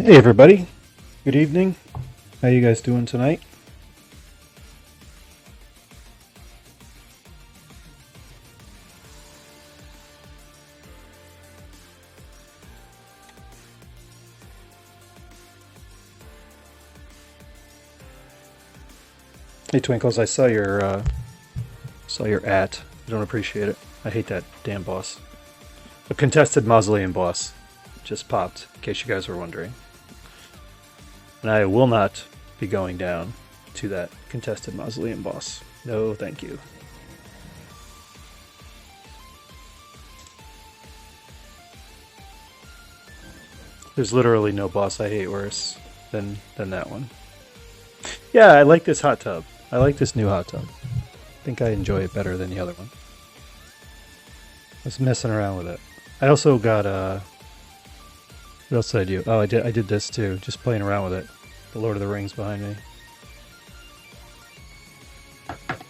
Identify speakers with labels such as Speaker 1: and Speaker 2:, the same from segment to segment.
Speaker 1: Hey everybody, good evening. How you guys doing tonight? Hey Twinkles, I saw your at. I don't appreciate it. I hate that damn boss. A contested mausoleum boss just popped, in case you guys were wondering. And I will not be going down to that contested mausoleum boss. No, thank you. There's literally no boss I hate worse than that one. Yeah, I like this hot tub. I like this new hot tub. I think I enjoy it better than the other one. I was messing around with it. I also got what else did I do? Oh, I did this too, just playing around with it. The Lord of the Rings behind me. But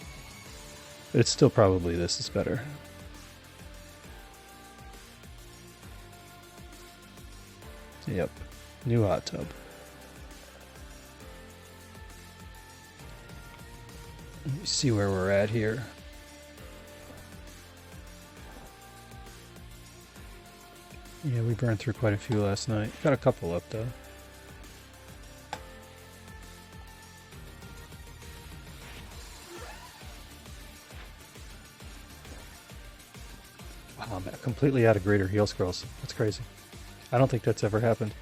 Speaker 1: it's still probably this is better. Yep. New hot tub. Let me see where we're at here. Yeah, we burned through quite a few last night. Got a couple up though. Wow, I'm completely out of greater heal scrolls. That's crazy. I don't think that's ever happened.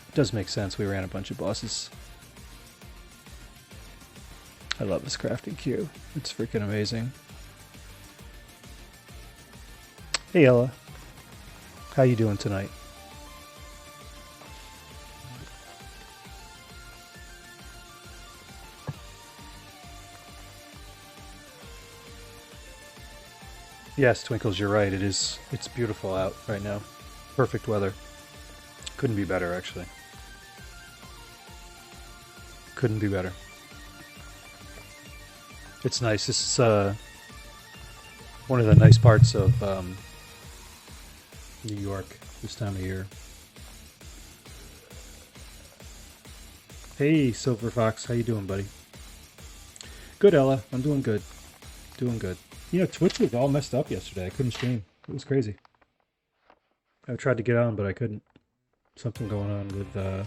Speaker 1: It does make sense. We ran a bunch of bosses. I love this crafting queue. It's freaking amazing. Hey Ella, how you doing tonight? Yes, Twinkles, you're right. It's beautiful out right now. Perfect weather. Couldn't be better, actually. Couldn't be better. It's nice. This is one of the nice parts of New York this time of year. Hey, Silver Fox, how you doing, buddy? Good, Ella. I'm doing good. Doing good. You know, Twitch was all messed up yesterday. I couldn't stream. It was crazy. I tried to get on, but I couldn't. Something going on with, I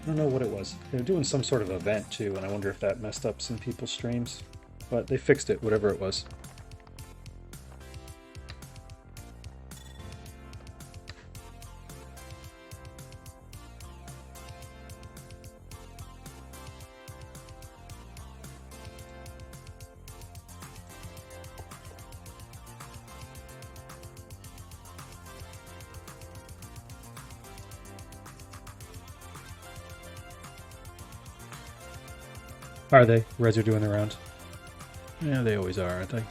Speaker 1: don't know what it was. They were doing some sort of event, too, and I wonder if that messed up some people's streams. But they fixed it, whatever it was. Are they? Reds are doing the round. Yeah, they always are, aren't they?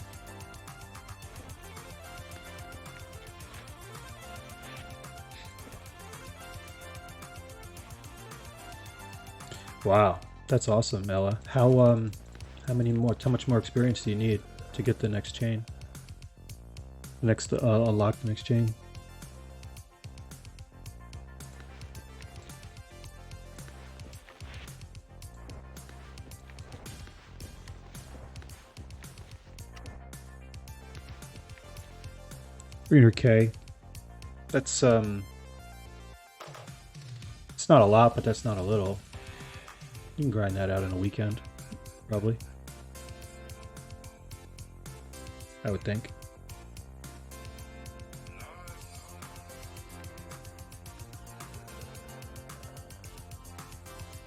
Speaker 1: Wow, that's awesome, Ella. How much more experience do you need to get the next chain? The next unlock the next chain. $300K. That's it's not a lot, but that's not a little. You can grind that out in a weekend, probably. I would think.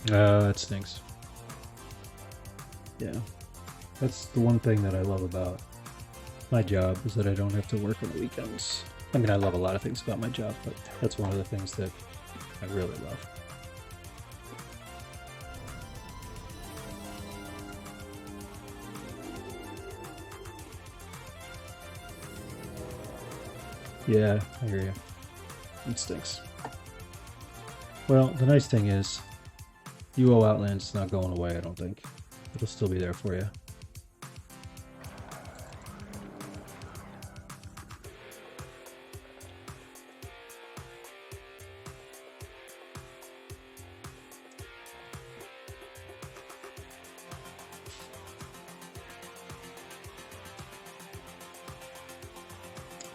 Speaker 1: That stinks. Yeah. That's the one thing that I love about my job is that I don't have to work on the weekends. I mean, I love a lot of things about my job, but that's one of the things that I really love. Yeah, I hear you. It stinks. Well, the nice thing is, UO Outlands is not going away, I don't think. It'll still be there for you.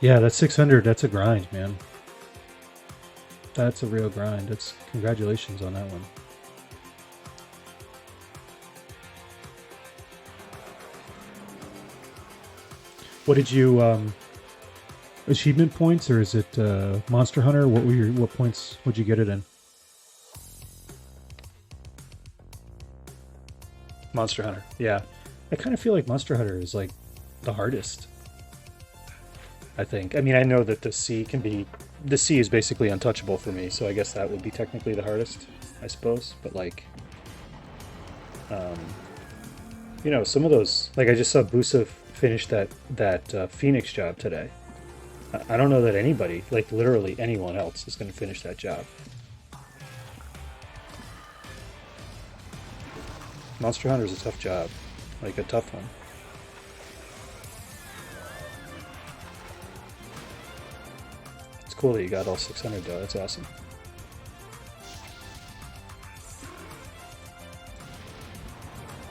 Speaker 1: Yeah, that's 600. That's a grind, man. That's a real grind. That's congratulations on that one. What did you achievement points, or is it Monster Hunter? What points would you get it in? Monster Hunter. Yeah. I kind of feel like Monster Hunter is like the hardest. I think. I mean, I know that the sea is basically untouchable for me, so I guess that would be technically the hardest, I suppose. But like, you know, some of those, like I just saw Busa finish that Phoenix job today. I don't know that anybody, like literally anyone else, is going to finish that job. Monster Hunter is a tough job, like a tough one. It's cool that you got all 600 though. That's awesome.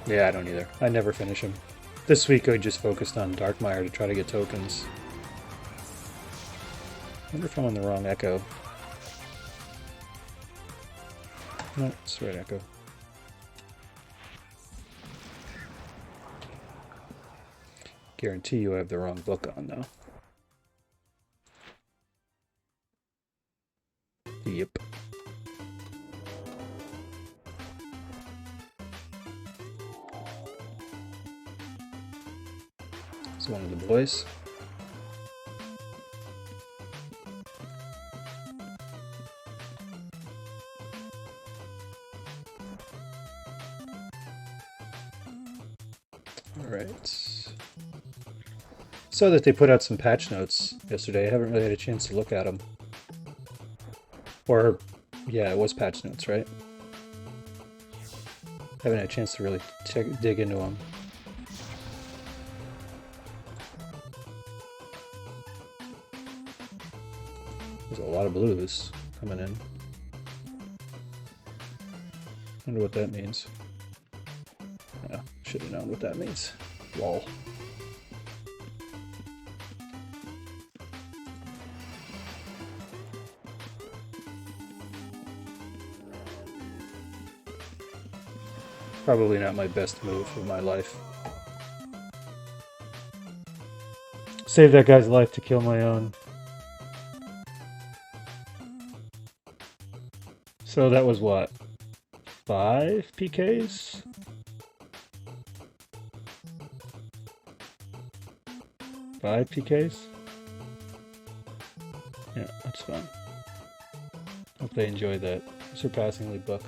Speaker 1: Yeah, I don't either. I never finish them. This week I just focused on Darkmire to try to get tokens. I wonder if I'm on the wrong echo. No, it's the right echo. Guarantee you I have the wrong book on though. Yep. It's one of the boys. Alright. Saw that they put out some patch notes yesterday. I haven't really had a chance to look at them. Or, yeah, it was patch notes, right? Haven't had a chance to really dig into them. There's a lot of blues coming in. Wonder what that means. Yeah, should have known what that means. Lol. Probably not my best move of my life. Save that guy's life to kill my own. So that was what? 5 PKs? Five PKs? Yeah, that's fun. Hope they enjoyed that surpassingly book.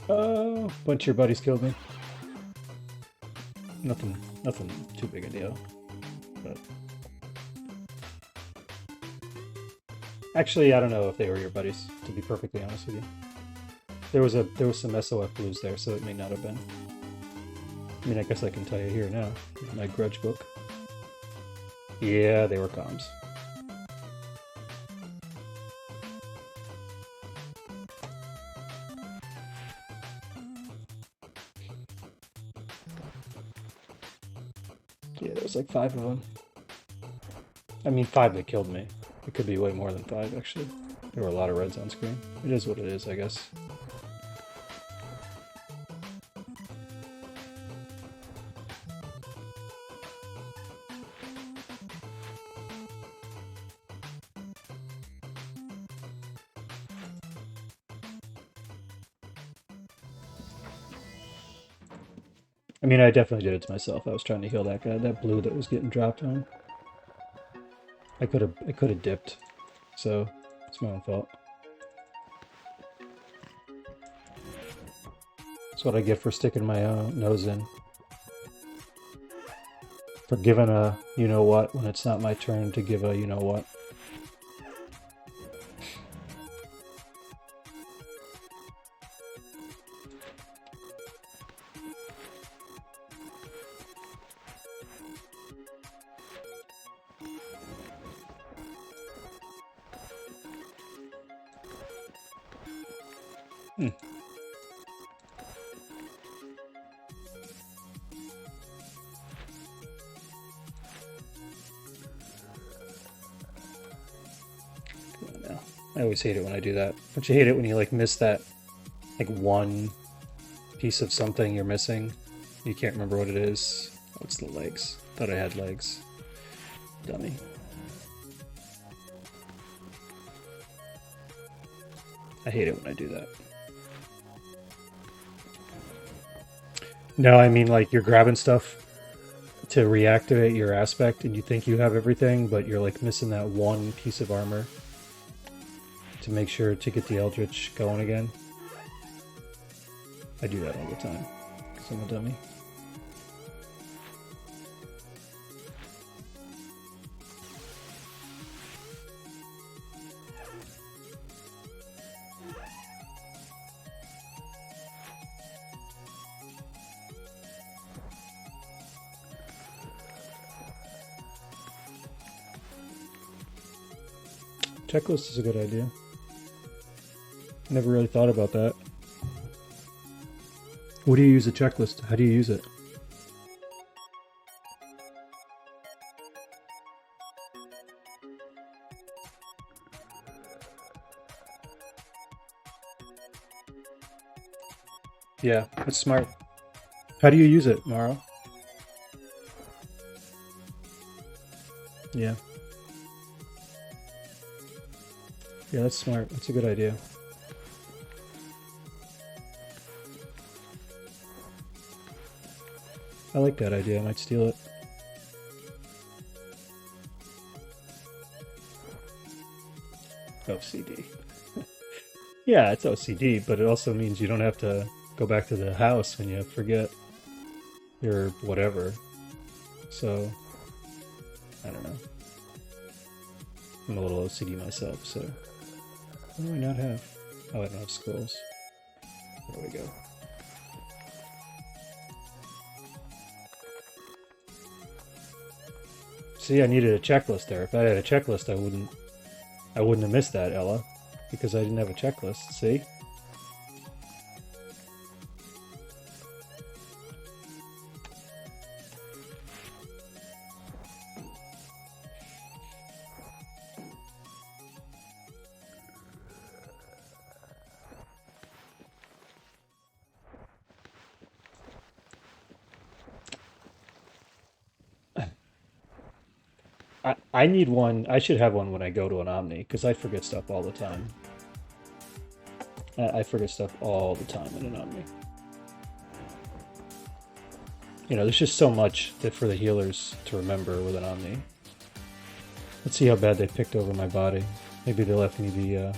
Speaker 1: Oh, a bunch of your buddies killed me. Nothing too big a deal. But actually, I don't know if they were your buddies, to be perfectly honest with you. There was some SOF blues there, so it may not have been. I mean, I guess I can tell you here now. My grudge book. Yeah, they were comms. Yeah, there was like 5 of them. I mean, 5 that killed me. It could be way more than 5, actually. There were a lot of reds on screen. It is what it is, I guess. I mean, I definitely did it to myself. I was trying to heal that guy, that blue that was getting dropped on. I could have dipped, so it's my own fault. That's what I get for sticking my nose in. For giving a you-know-what when it's not my turn to give a you-know-what. know. I always hate it when I do that. Don't you hate it when you like miss that like one piece of something you're missing? You can't remember what it is. Oh, it's the legs. Thought I had legs. Dummy. I hate it when I do that. No, I mean like you're grabbing stuff to reactivate your aspect and you think you have everything, but you're like missing that one piece of armor to make sure to get the Eldritch going again. I do that all the time because I'm a dummy. Checklist is a good idea. Never really thought about that. What do you use a checklist? How do you use it? Yeah, that's smart. How do you use it, Maro? Yeah. Yeah, that's smart. That's a good idea. I like that idea. I might steal it. OCD. Yeah, it's OCD, but it also means you don't have to go back to the house when you forget your whatever. So, I don't know. I'm a little OCD myself, so... What do I not have? Oh, I don't have scrolls. There we go. See, I needed a checklist there. If I had a checklist, I wouldn't have missed that, Ella, because I didn't have a checklist. See? I need one. I should have one when I go to an Omni, because I forget stuff all the time. I forget stuff all the time in an Omni. You know, there's just so much that for the healers to remember with an Omni. Let's see how bad they picked over my body. Maybe they left me the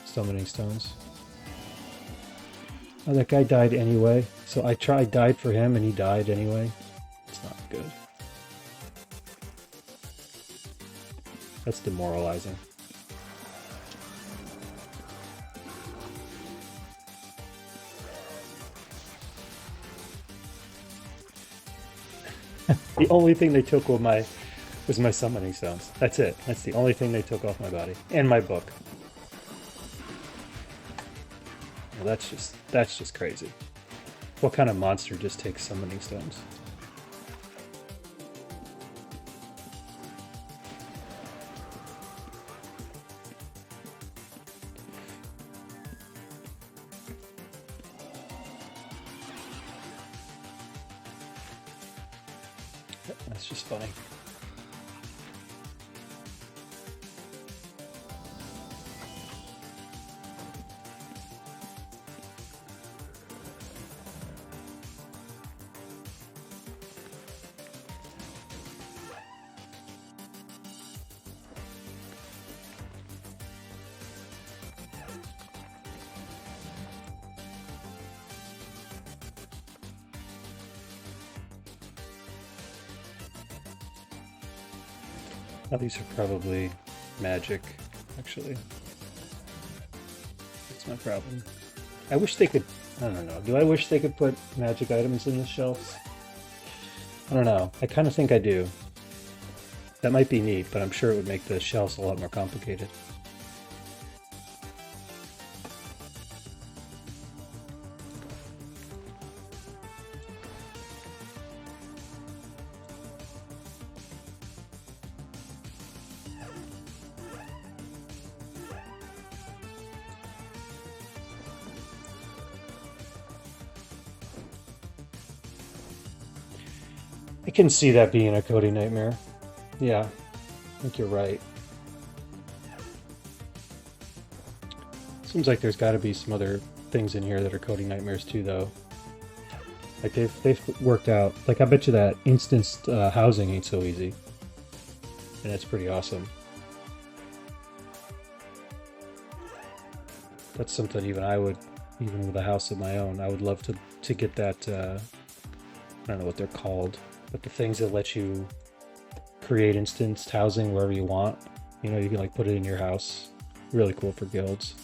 Speaker 1: summoning stones. Oh, that guy died anyway. So I died for him and he died anyway. It's not good. That's demoralizing. The only thing they took was my summoning stones. That's it. That's the only thing they took off my body. And my book. Well, that's just crazy. What kind of monster just takes summoning stones? That's just funny. Oh, these are probably magic, actually. That's my problem. I wish they could... I don't know. Do I wish they could put magic items in the shelves? I don't know. I kind of think I do. That might be neat, but I'm sure it would make the shelves a lot more complicated. I can see that being a coding nightmare. Yeah, I think you're right. Seems like there's got to be some other things in here that are coding nightmares too, though. Like they've worked out. Like I bet you that instanced housing ain't so easy, and it's pretty awesome. That's something even I would, even with a house of my own, I would love to get that. I don't know what they're called, but the things that let you create instanced housing wherever you want. You know, you can like put it in your house. Really cool for guilds.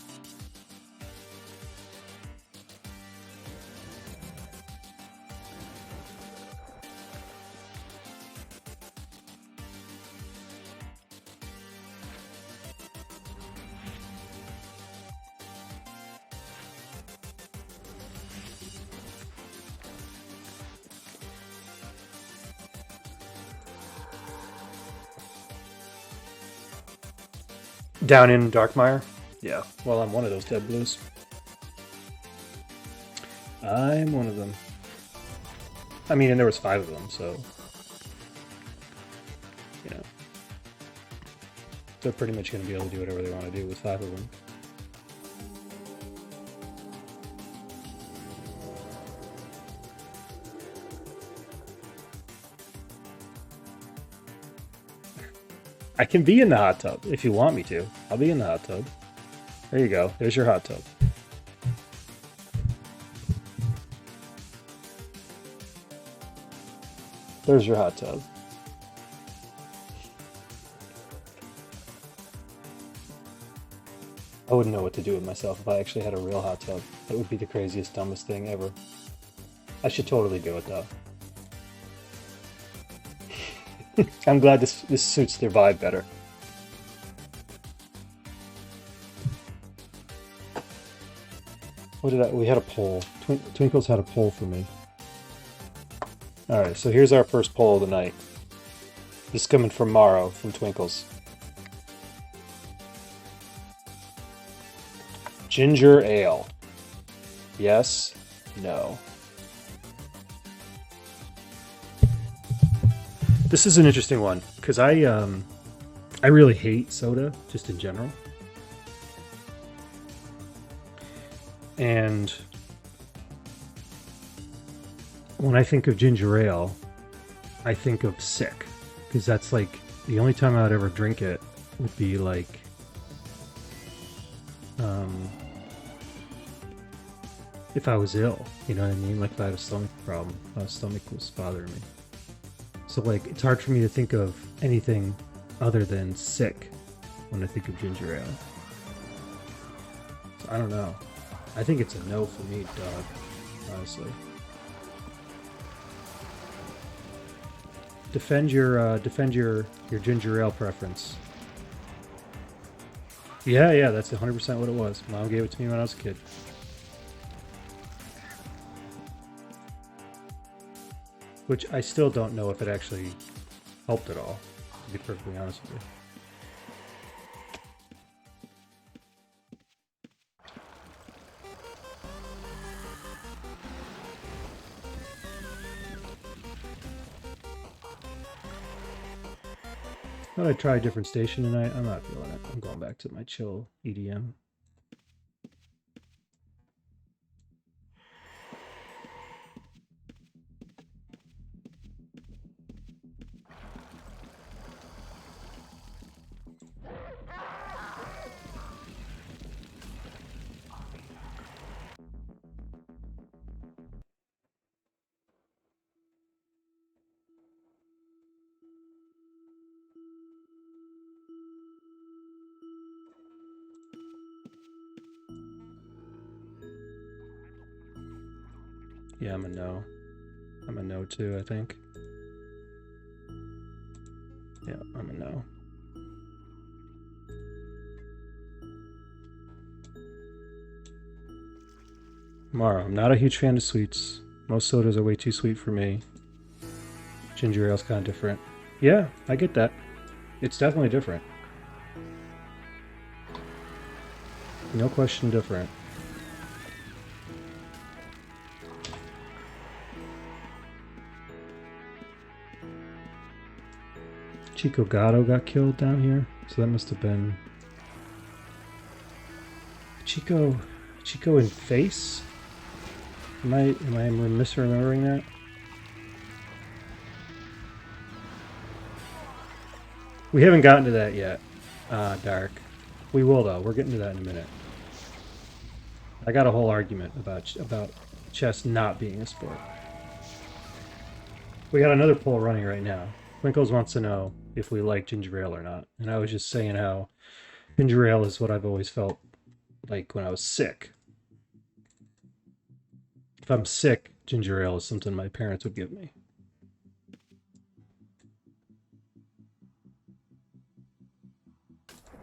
Speaker 1: Down in Darkmire? Yeah. Well, I'm one of those dead blues. I'm one of them. I mean, and there was 5 of them, so you know, they're pretty much going to be able to do whatever they want to do with 5 of them. I can be in the hot tub if you want me to. I'll be in the hot tub. There you go. There's your hot tub. There's your hot tub. I wouldn't know what to do with myself if I actually had a real hot tub. That would be the craziest, dumbest thing ever. I should totally do it though. I'm glad this suits their vibe better. What did we had a poll. Twinkles had a poll for me. Alright, so here's our first poll of the night. This is coming from Morrow, from Twinkles. Ginger ale. Yes, no. This is an interesting one because I really hate soda just in general, and when I think of ginger ale, I think of sick because that's like the only time I'd ever drink it would be like if I was ill, you know what I mean? Like if I had a stomach problem, my stomach was bothering me. So like it's hard for me to think of anything other than sick when I think of ginger ale. So I don't know. I think it's a no for me, dog. Honestly. Defend your ginger ale preference. Yeah, that's 100% what it was. Mom gave it to me when I was a kid. Which I still don't know if it actually helped at all, to be perfectly honest with you. Thought I'd try a different station tonight. I'm not feeling it. I'm going back to my chill EDM. Yeah, I'm a no. I'm a no too, I think. Yeah, I'm a no. Mara, I'm not a huge fan of sweets. Most sodas are way too sweet for me. Ginger ale's kind of different. Yeah, I get that. It's definitely different. No question different. Chico Gatto got killed down here, so that must have been Chico in face. Am I misremembering that? We haven't gotten to that yet, Dark. We will though. We're getting to that in a minute. I got a whole argument about chess not being a sport. We got another poll running right now. Winkles wants to know if we like ginger ale or not, and I was just saying how ginger ale is what I've always felt like when I was sick. If I'm sick, ginger ale is something my parents would give me.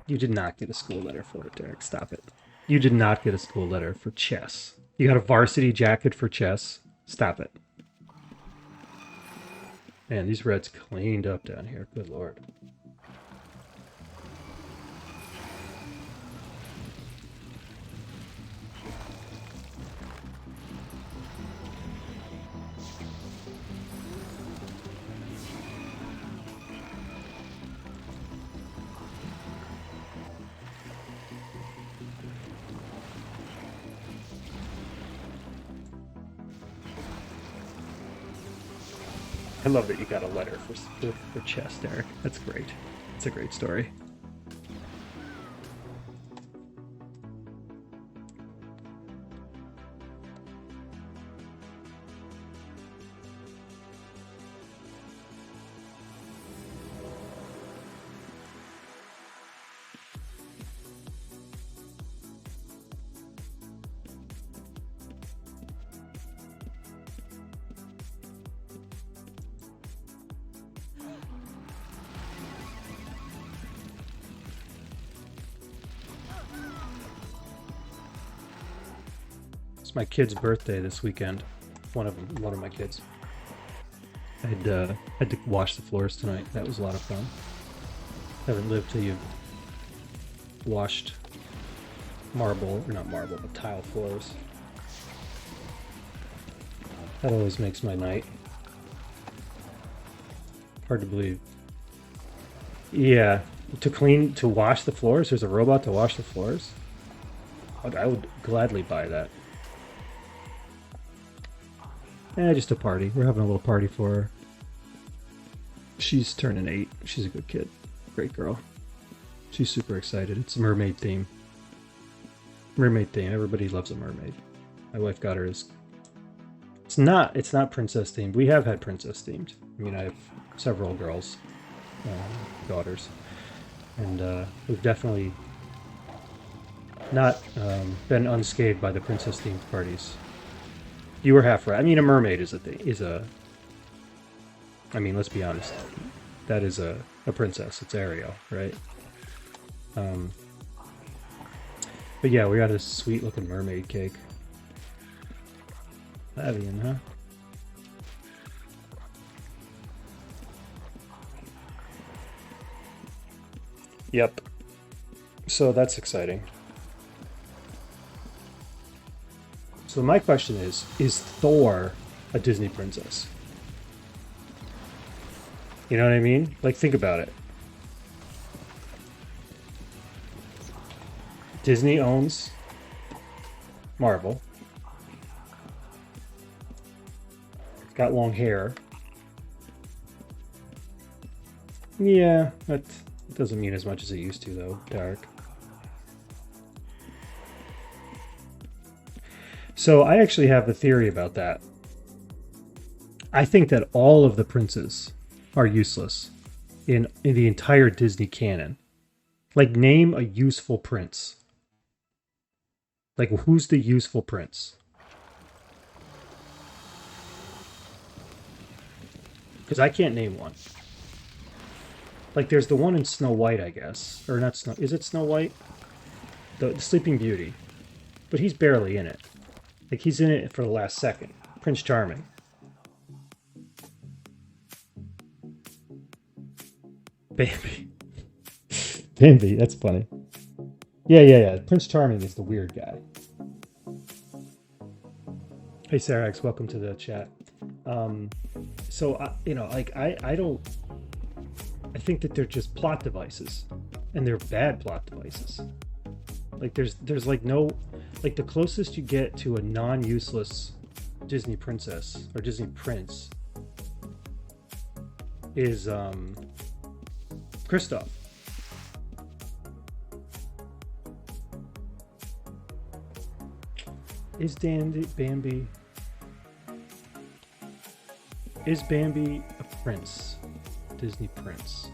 Speaker 1: You did not get a school letter for it, Derek. Stop it. You did not get a school letter for chess. You got a varsity jacket for chess. Stop it. Man, these reds cleaned up down here. Good lord. I love that you got a letter for chess, Derek. That's great. It's a great story. It's my kid's birthday this weekend. One of my kids. I had to wash the floors tonight. That was a lot of fun. Haven't lived till you've washed marble, or not marble, but tile floors. That always makes my night. Hard to believe. Yeah, to wash the floors. There's a robot to wash the floors. I would gladly buy that. Just a party. We're having a little party for her. She's turning 8. She's a good kid. Great girl. She's super excited. It's a mermaid theme. Mermaid theme. Everybody loves a mermaid. My wife got her as... It's not princess themed. We have had princess themed. I mean, I have several girls, daughters. And we've definitely not been unscathed by the princess themed parties. You were half right. I mean, a mermaid is I mean, let's be honest. That is a princess. It's Ariel, right? But yeah, we got this sweet looking mermaid cake. Avian, huh? Yep. So that's exciting. So my question is Thor a Disney princess? You know what I mean? Like, think about it. Disney owns Marvel. It's got long hair. Yeah, that doesn't mean as much as it used to, though. Dark. So I actually have a theory about that. I think that all of the princes are useless in the entire Disney canon. Like, name a useful prince. Like, who's the useful prince? Because I can't name one. Like, there's the one in Snow White, I guess. Or not Snow... Is it Snow White? The Sleeping Beauty. But he's barely in it. Like, he's in it for the last second. Prince Charming. Bambi. Bambi, that's funny. Yeah. Prince Charming is the weird guy. Hey, Sarax, welcome to the chat. So, I don't... I think that they're just plot devices, and they're bad plot devices. Like there's like no, like the closest you get to a non-useless Disney princess or Disney prince is Kristoff. Is Bambi a prince? Disney prince?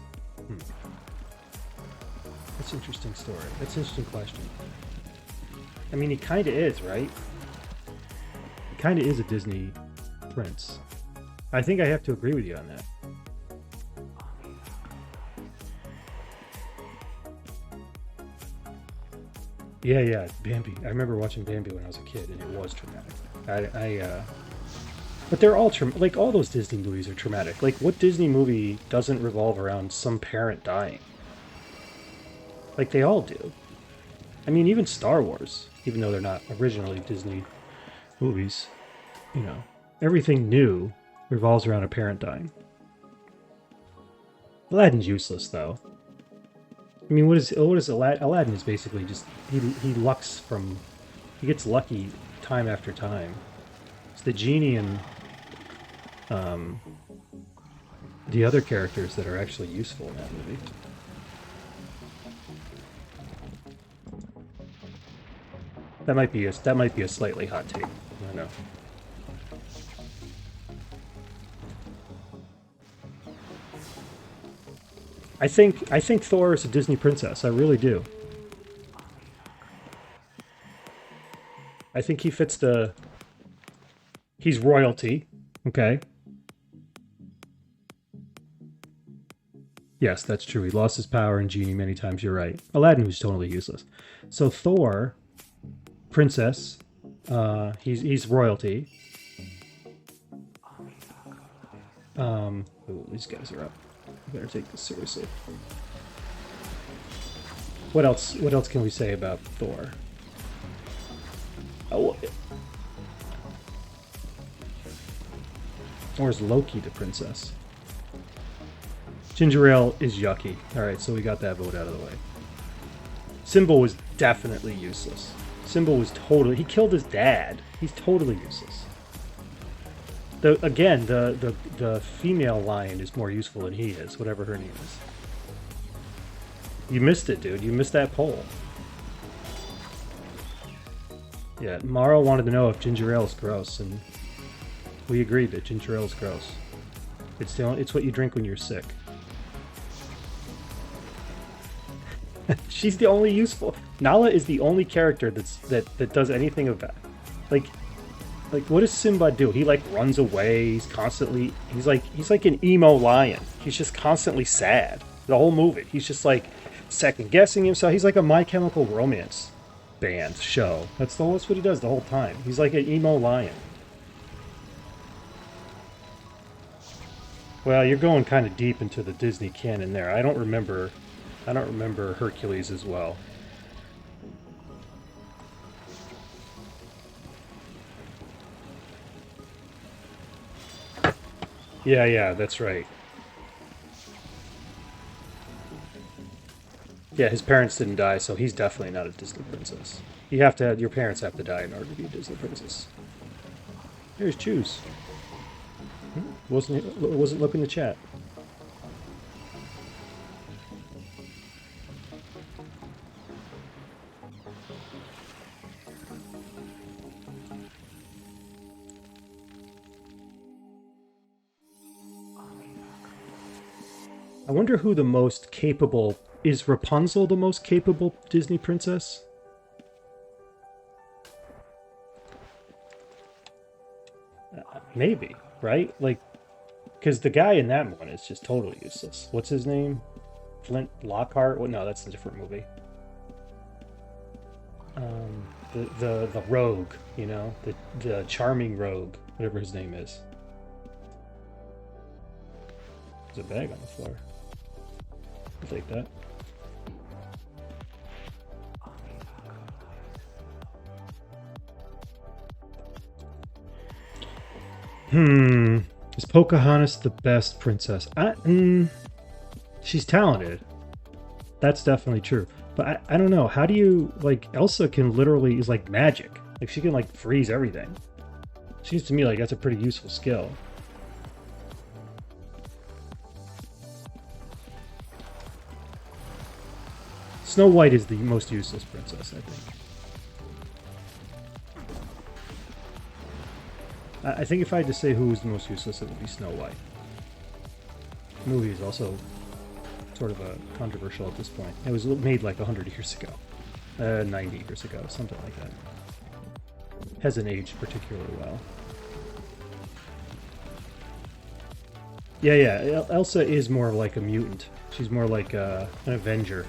Speaker 1: That's an interesting story. That's an interesting question. I mean, he kind of is, right? He kind of is a Disney prince. I think I have to agree with you on that. Yeah, Bambi. I remember watching Bambi when I was a kid, and it was traumatic. But they're all like all those Disney movies are traumatic. Like, what Disney movie doesn't revolve around some parent dying? Like, they all do. I mean, even Star Wars, even though they're not originally Disney movies, you know, everything new revolves around a parent dying. Aladdin's useless, though. I mean, what is Aladdin? Aladdin is basically just he gets lucky time after time. It's the genie and the other characters that are actually useful in that movie. That might be a slightly hot take. I know. I think Thor is a Disney princess. I really do. I think he fits the... He's royalty. Okay. Yes, that's true. He lost his power and genie many times. You're right. Aladdin was totally useless. So Thor, princess, he's royalty. Ooh, these guys are up. I better take this seriously. What else can we say about Thor? Oh, or is Loki the princess? Ginger Ale is yucky. Alright, so we got that vote out of the way. Simba was definitely useless. Simba was totally... He killed his dad. He's totally useless. The female lion is more useful than he is, whatever her name is. You missed it, dude. You missed that poll. Yeah, Maro wanted to know if ginger ale is gross, and we agreed that ginger ale is gross. It's what you drink when you're sick. She's the only useful... Nala is the only character that does anything of that. Like, what does Simba do? He, like, runs away. He's constantly... He's like an emo lion. He's just constantly sad. The whole movie. He's just, like, second-guessing himself. He's like a My Chemical Romance band show. That's what he does the whole time. He's like an emo lion. Well, you're going kind of deep into the Disney canon there. I don't remember Hercules as well. Yeah, that's right. Yeah, his parents didn't die, so he's definitely not a Disney princess. Your parents have to die in order to be a Disney princess. Here's Choose. Wasn't looking to chat. I wonder who the most capable... Is Rapunzel the most capable Disney princess? Maybe, right? Like, because the guy in that one is just totally useless. What's his name? Flint Lockhart? Well, no, that's a different movie. The rogue, you know? The charming rogue, whatever his name is. There's a bag on the floor. I'll take that. Is Pocahontas the best princess? She's talented. That's definitely true. But I don't know. How do you like Elsa can literally is like magic. Like she can like freeze everything. Seems to me like that's a pretty useful skill. Snow White is the most useless princess, I think. I think if I had to say who was the most useless, it would be Snow White. The movie is also sort of controversial at this point. It was made like 100 years ago. 90 years ago, something like that. Hasn't aged particularly well. Yeah. Elsa is more like a mutant. She's more like an Avenger.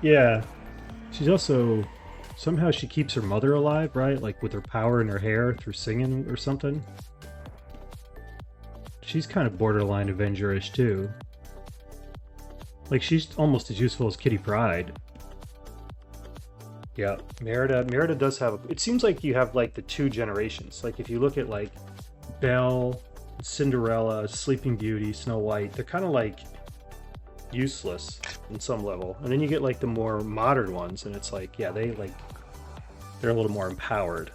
Speaker 1: Yeah. She's also somehow she keeps her mother alive, right? Like with her power in her hair through singing or something. She's kind of borderline Avenger-ish too. Like she's almost as useful as Kitty Pryde. Yeah, Merida does have. It seems like you have like the two generations. Like if you look at like Belle, Cinderella, Sleeping Beauty, Snow White, they're kind of like useless in some level, and then you get like the more modern ones, and it's like yeah, they're a little more empowered.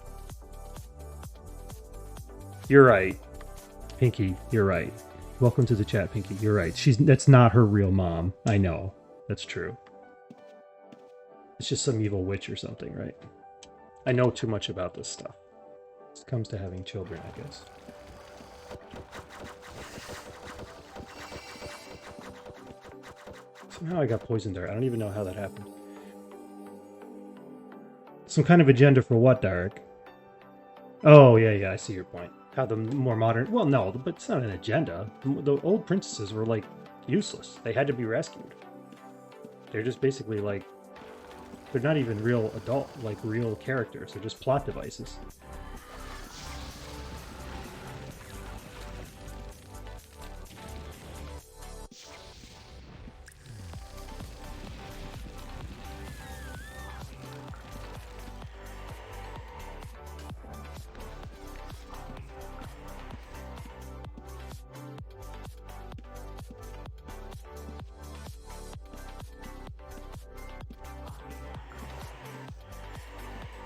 Speaker 1: You're right, Pinky. You're right. Welcome to the chat, Pinky. You're right. That's not her real mom. I know. That's true. It's just some evil witch or something, right? I know too much about this stuff. It comes to having children, I guess. Somehow I got poisoned there. I don't even know how that happened. Some kind of agenda for what, Derek? Oh, yeah, I see your point. How the more modern... Well, no, but it's not an agenda. The old princesses were, like, useless. They had to be rescued. They're just basically, like... They're not even real adult, like, real characters. They're just plot devices.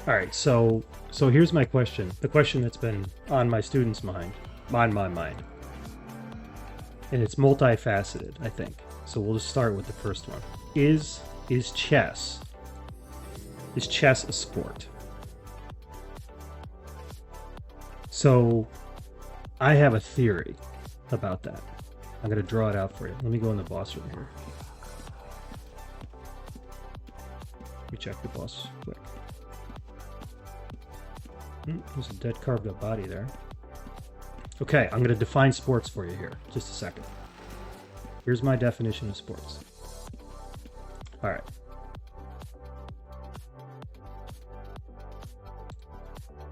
Speaker 1: All right, so here's my question. The question that's been on my students' mind, on my mind. And it's multifaceted, I think. So we'll just start with the first one. Is chess a sport? So I have a theory about that. I'm going to draw it out for you. Let me go in the boss room here. Let me check the boss quick. There's a dead carved up body there. Okay, I'm going to define sports for you here. Just a second. Here's my definition of sports. All right.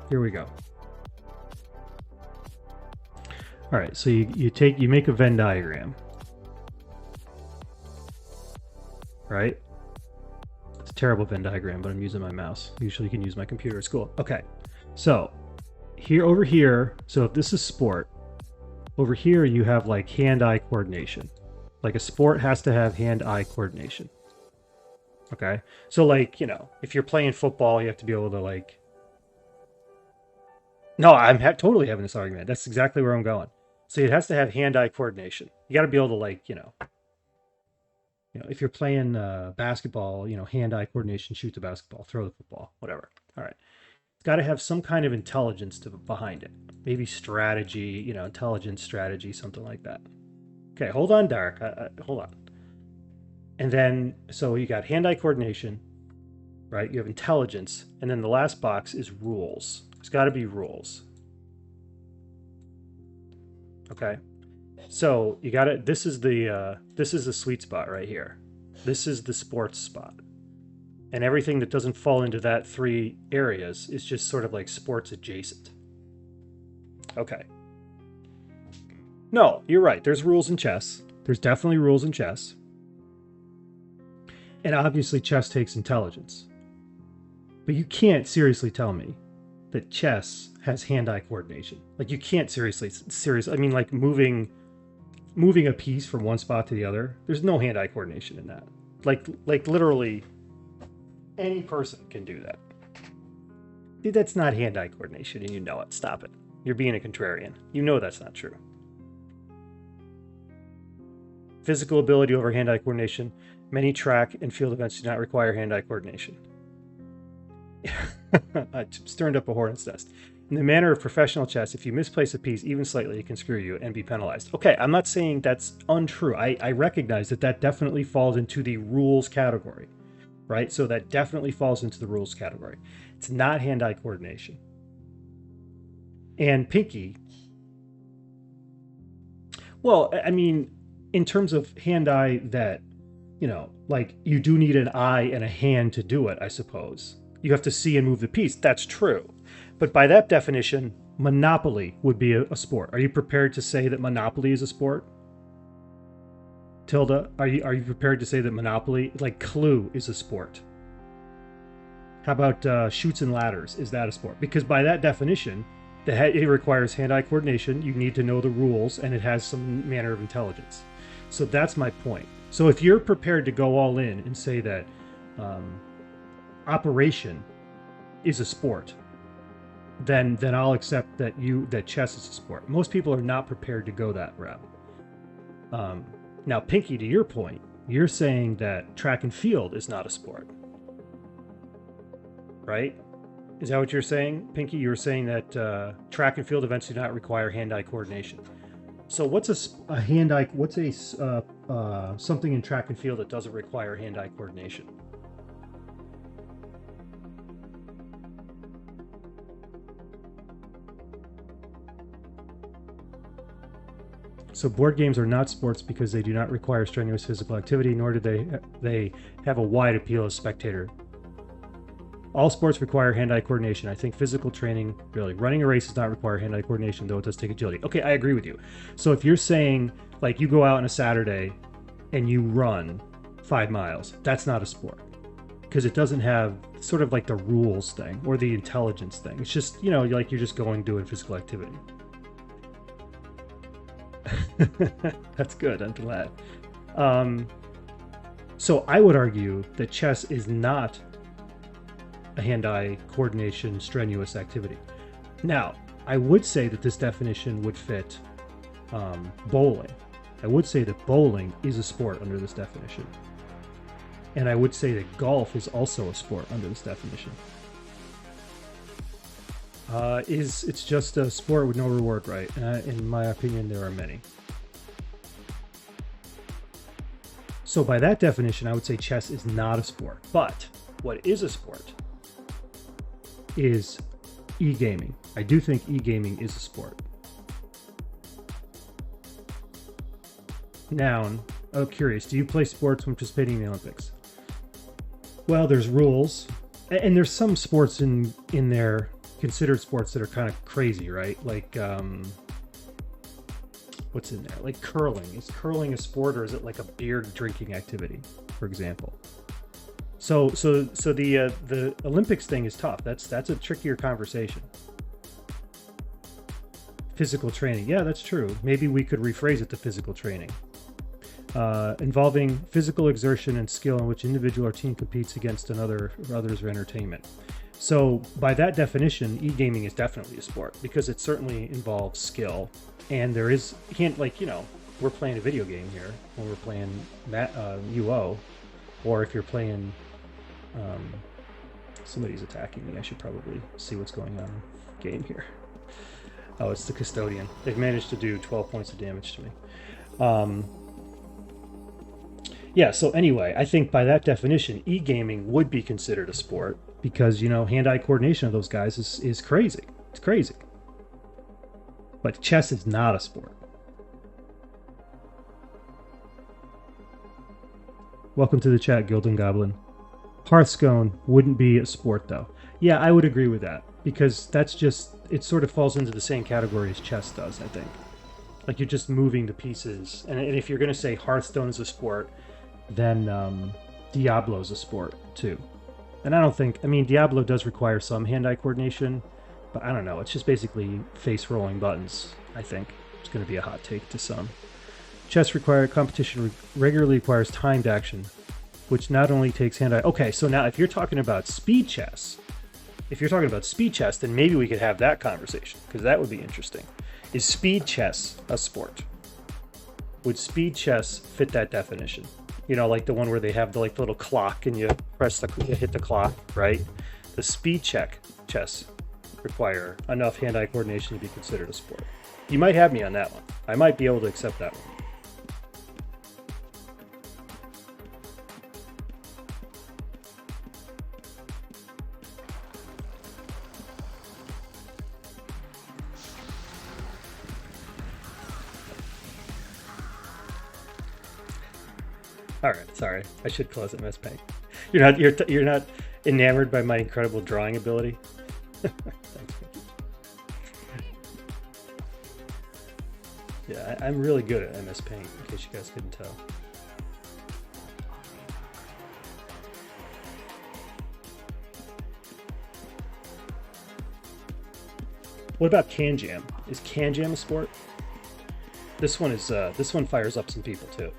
Speaker 1: Here we go. All right, so you make a Venn diagram. Right? It's a terrible Venn diagram, but I'm using my mouse. Usually you can use my computer at school. Okay. So over here, so if this is sport, over here you have like hand-eye coordination. Like a sport has to have hand-eye coordination. Okay? So like, if you're playing football, you have to be able to like... No, I'm totally having this argument. That's exactly where I'm going. So it has to have hand-eye coordination. You got to be able to like, if you're playing basketball, hand-eye coordination, shoot the basketball, throw the football, whatever. All right. It's got to have some kind of intelligence behind it. Maybe strategy, intelligence strategy, something like that. Okay, hold on, Derek. Hold on. And then, so you got hand-eye coordination, right? You have intelligence. And then the last box is rules. There's got to be rules. Okay. So you got to, this is the sweet spot right here. This is the sports spot. And everything that doesn't fall into that three areas is just sort of like sports adjacent. Okay. No, you're right. There's rules in chess. There's definitely rules in chess. And obviously chess takes intelligence. But you can't seriously tell me that chess has hand-eye coordination. Like you can't seriously. I mean, like moving a piece from one spot to the other. There's no hand-eye coordination in that. Like literally, any person can do that. Dude, that's not hand-eye coordination, and you know it. Stop it. You're being a contrarian. You know that's not true. Physical ability over hand-eye coordination. Many track and field events do not require hand-eye coordination. I stirred up a hornet's nest. In the manner of professional chess, if you misplace a piece even slightly, it can screw you and be penalized. Okay, I'm not saying that's untrue. I recognize that definitely falls into the rules category, right? So that definitely falls into the rules category. It's not hand-eye coordination. And Pinky, well, I mean, in terms of hand-eye that, you know, like you do need an eye and a hand to do it, I suppose. You have to see and move the piece. That's true. But by that definition, Monopoly would be a sport. Are you prepared to say that Monopoly is a sport? Tilda, are you prepared to say that Monopoly, like Clue, is a sport? How about Chutes and Ladders? Is that a sport? Because by that definition, it requires hand-eye coordination. You need to know the rules, and it has some manner of intelligence. So that's my point. So if you're prepared to go all in and say that Operation is a sport, then I'll accept that chess is a sport. Most people are not prepared to go that route. Now, Pinky, to your point, you're saying that track and field is not a sport, right? Is that what you're saying, Pinky? You were saying that track and field events do not require hand-eye coordination. So what's a hand-eye? What's something in track and field that doesn't require hand-eye coordination? So board games are not sports because they do not require strenuous physical activity, nor do they have a wide appeal as spectator. All sports require hand-eye coordination. I think physical training, really, running a race does not require hand-eye coordination, though it does take agility. Okay, I agree with you. So if you're saying, like, you go out on a Saturday and you run 5 miles, that's not a sport. Because it doesn't have sort of like the rules thing or the intelligence thing. It's just, you know, like you're just doing physical activity. That's good. I'm glad. So I would argue that chess is not a hand-eye coordination strenuous activity. Now, I would say that this definition would fit bowling. I would say that bowling is a sport under this definition. And I would say that golf is also a sport under this definition. It's just a sport with no reward, right? In my opinion, there are many. So by that definition, I would say chess is not a sport. But what is a sport is e-gaming. I do think e-gaming is a sport. Noun. Oh, curious. Do you play sports when participating in the Olympics? Well, there's rules. And there's some sports in there considered sports that are kind of crazy, right? Like, what's in there? Like curling. Is curling a sport, or is it like a beer drinking activity, for example? So the Olympics thing is tough. That's a trickier conversation. Physical training. Yeah, that's true. Maybe we could rephrase it to physical training. Involving physical exertion and skill in which individual or team competes against another or others for entertainment. So by that definition, e-gaming is definitely a sport because it certainly involves skill. And there is, you can't, like, you know, we're playing a video game here when we're playing UO, or if you're playing, somebody's attacking me. I should probably see what's going on in game here. Oh, it's the custodian. They've managed to do 12 points of damage to me. Yeah, so anyway, I think by that definition, e-gaming would be considered a sport because, you know, hand-eye coordination of those guys is crazy. It's crazy. But chess is not a sport. Welcome to the chat, Gildan Goblin. Hearthstone wouldn't be a sport, though. Yeah, I would agree with that because that's just, it sort of falls into the same category as chess does, I think. Like you're just moving the pieces. And if you're going to say Hearthstone is a sport, then Diablo's a sport too. And I don't think, I mean, Diablo does require some hand-eye coordination, but I don't know. It's just basically face-rolling buttons, I think. It's going to be a hot take to some. Chess competition regularly requires timed action, which not only takes hand-eye... Okay, so now if you're talking about speed chess, then maybe we could have that conversation, because that would be interesting. Is speed chess a sport? Would speed chess fit that definition? You know, like the one where they have the little clock and you hit the clock, right? The speed chess require enough hand-eye coordination to be considered a sport. You might have me on that one. I might be able to accept that one. All right, sorry. I should close MS Paint. You're not enamored by my incredible drawing ability. Thanks, Mickey. Yeah, I'm really good at MS Paint, in case you guys couldn't tell. What about Can Jam? Is Can Jam a sport? This one fires up some people too.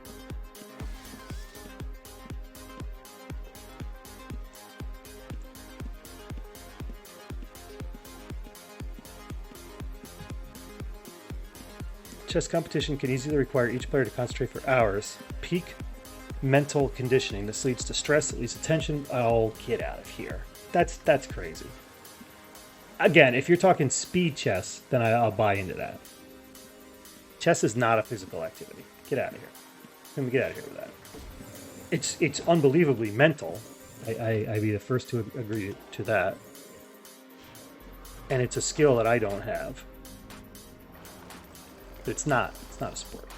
Speaker 1: Chess competition can easily require each player to concentrate for hours. Peak mental conditioning. This leads to stress, it leads to tension. Oh, get out of here. That's crazy. Again, if you're talking speed chess, then I'll buy into that. Chess is not a physical activity. Get out of here. Let me get out of here with that. It's unbelievably mental. I'd be the first to agree to that. And it's a skill that I don't have. But it's not a sport.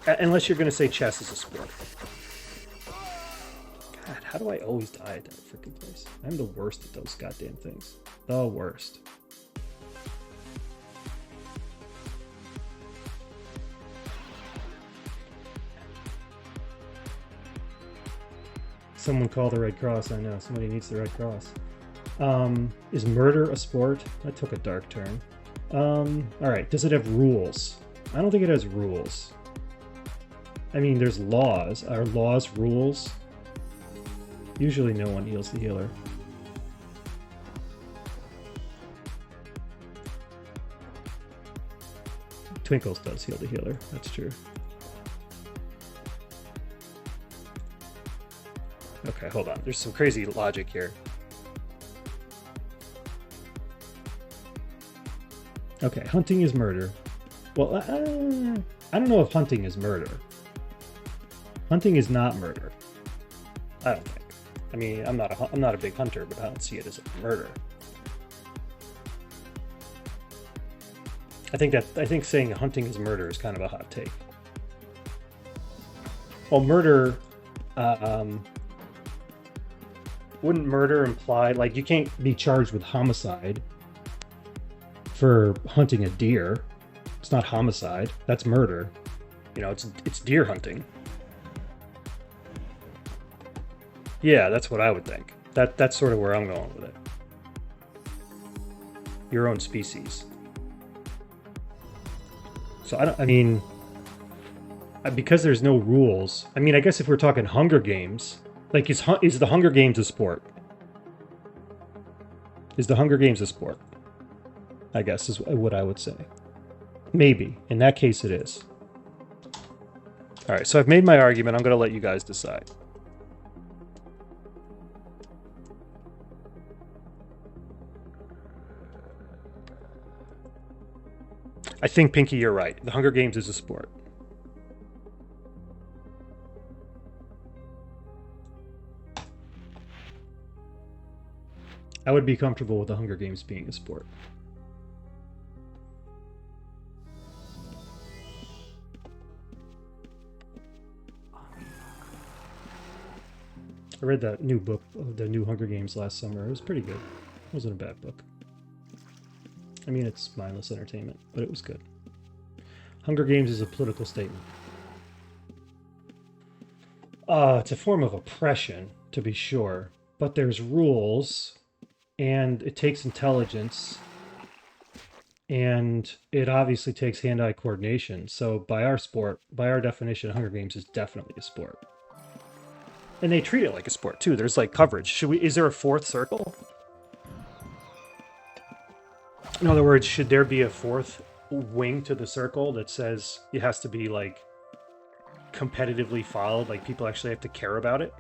Speaker 1: Unless you're going to say chess is a sport. God, how do I always die at that freaking place? I'm the worst at those goddamn things. The worst. Someone call the Red Cross. I know. Somebody needs the Red Cross. Is murder a sport? That took a dark turn. All right. Does it have rules? I don't think it has rules. I mean, there's laws. Are laws rules? Usually no one heals the healer. Twinkles does heal the healer. That's true. Okay, hold on. There's some crazy logic here. Okay, hunting is murder. Well, I don't know if hunting is murder. Hunting is not murder. I don't think. I mean, I'm not a big hunter, but I don't see it as a murder. I think saying hunting is murder is kind of a hot take. Well, murder, wouldn't murder imply, like, you can't be charged with homicide for hunting a deer. It's not homicide. That's murder. You know, it's deer hunting. Yeah, that's what I would think. That's sort of where I'm going with it. Your own species. So I mean, because there's no rules. I mean, I guess if we're talking Hunger Games, like is the Hunger Games a sport? Is the Hunger Games a sport? I guess is what I would say. Maybe. In that case, it is. All right, so I've made my argument. I'm going to let you guys decide. I think, Pinky, you're right. The Hunger Games is a sport. I would be comfortable with the Hunger Games being a sport. I read that new book of the new Hunger Games last summer. It was pretty good. It wasn't a bad book. I mean, it's mindless entertainment, but it was good. Hunger Games is a political statement. It's a form of oppression, to be sure, but there's rules, and it takes intelligence, and it obviously takes hand-eye coordination. So by our definition, Hunger Games is definitely a sport. And they treat it like a sport too. There's like coverage. Is there a fourth circle? In other words, should there be a fourth wing to the circle that says it has to be like competitively followed, like people actually have to care about it?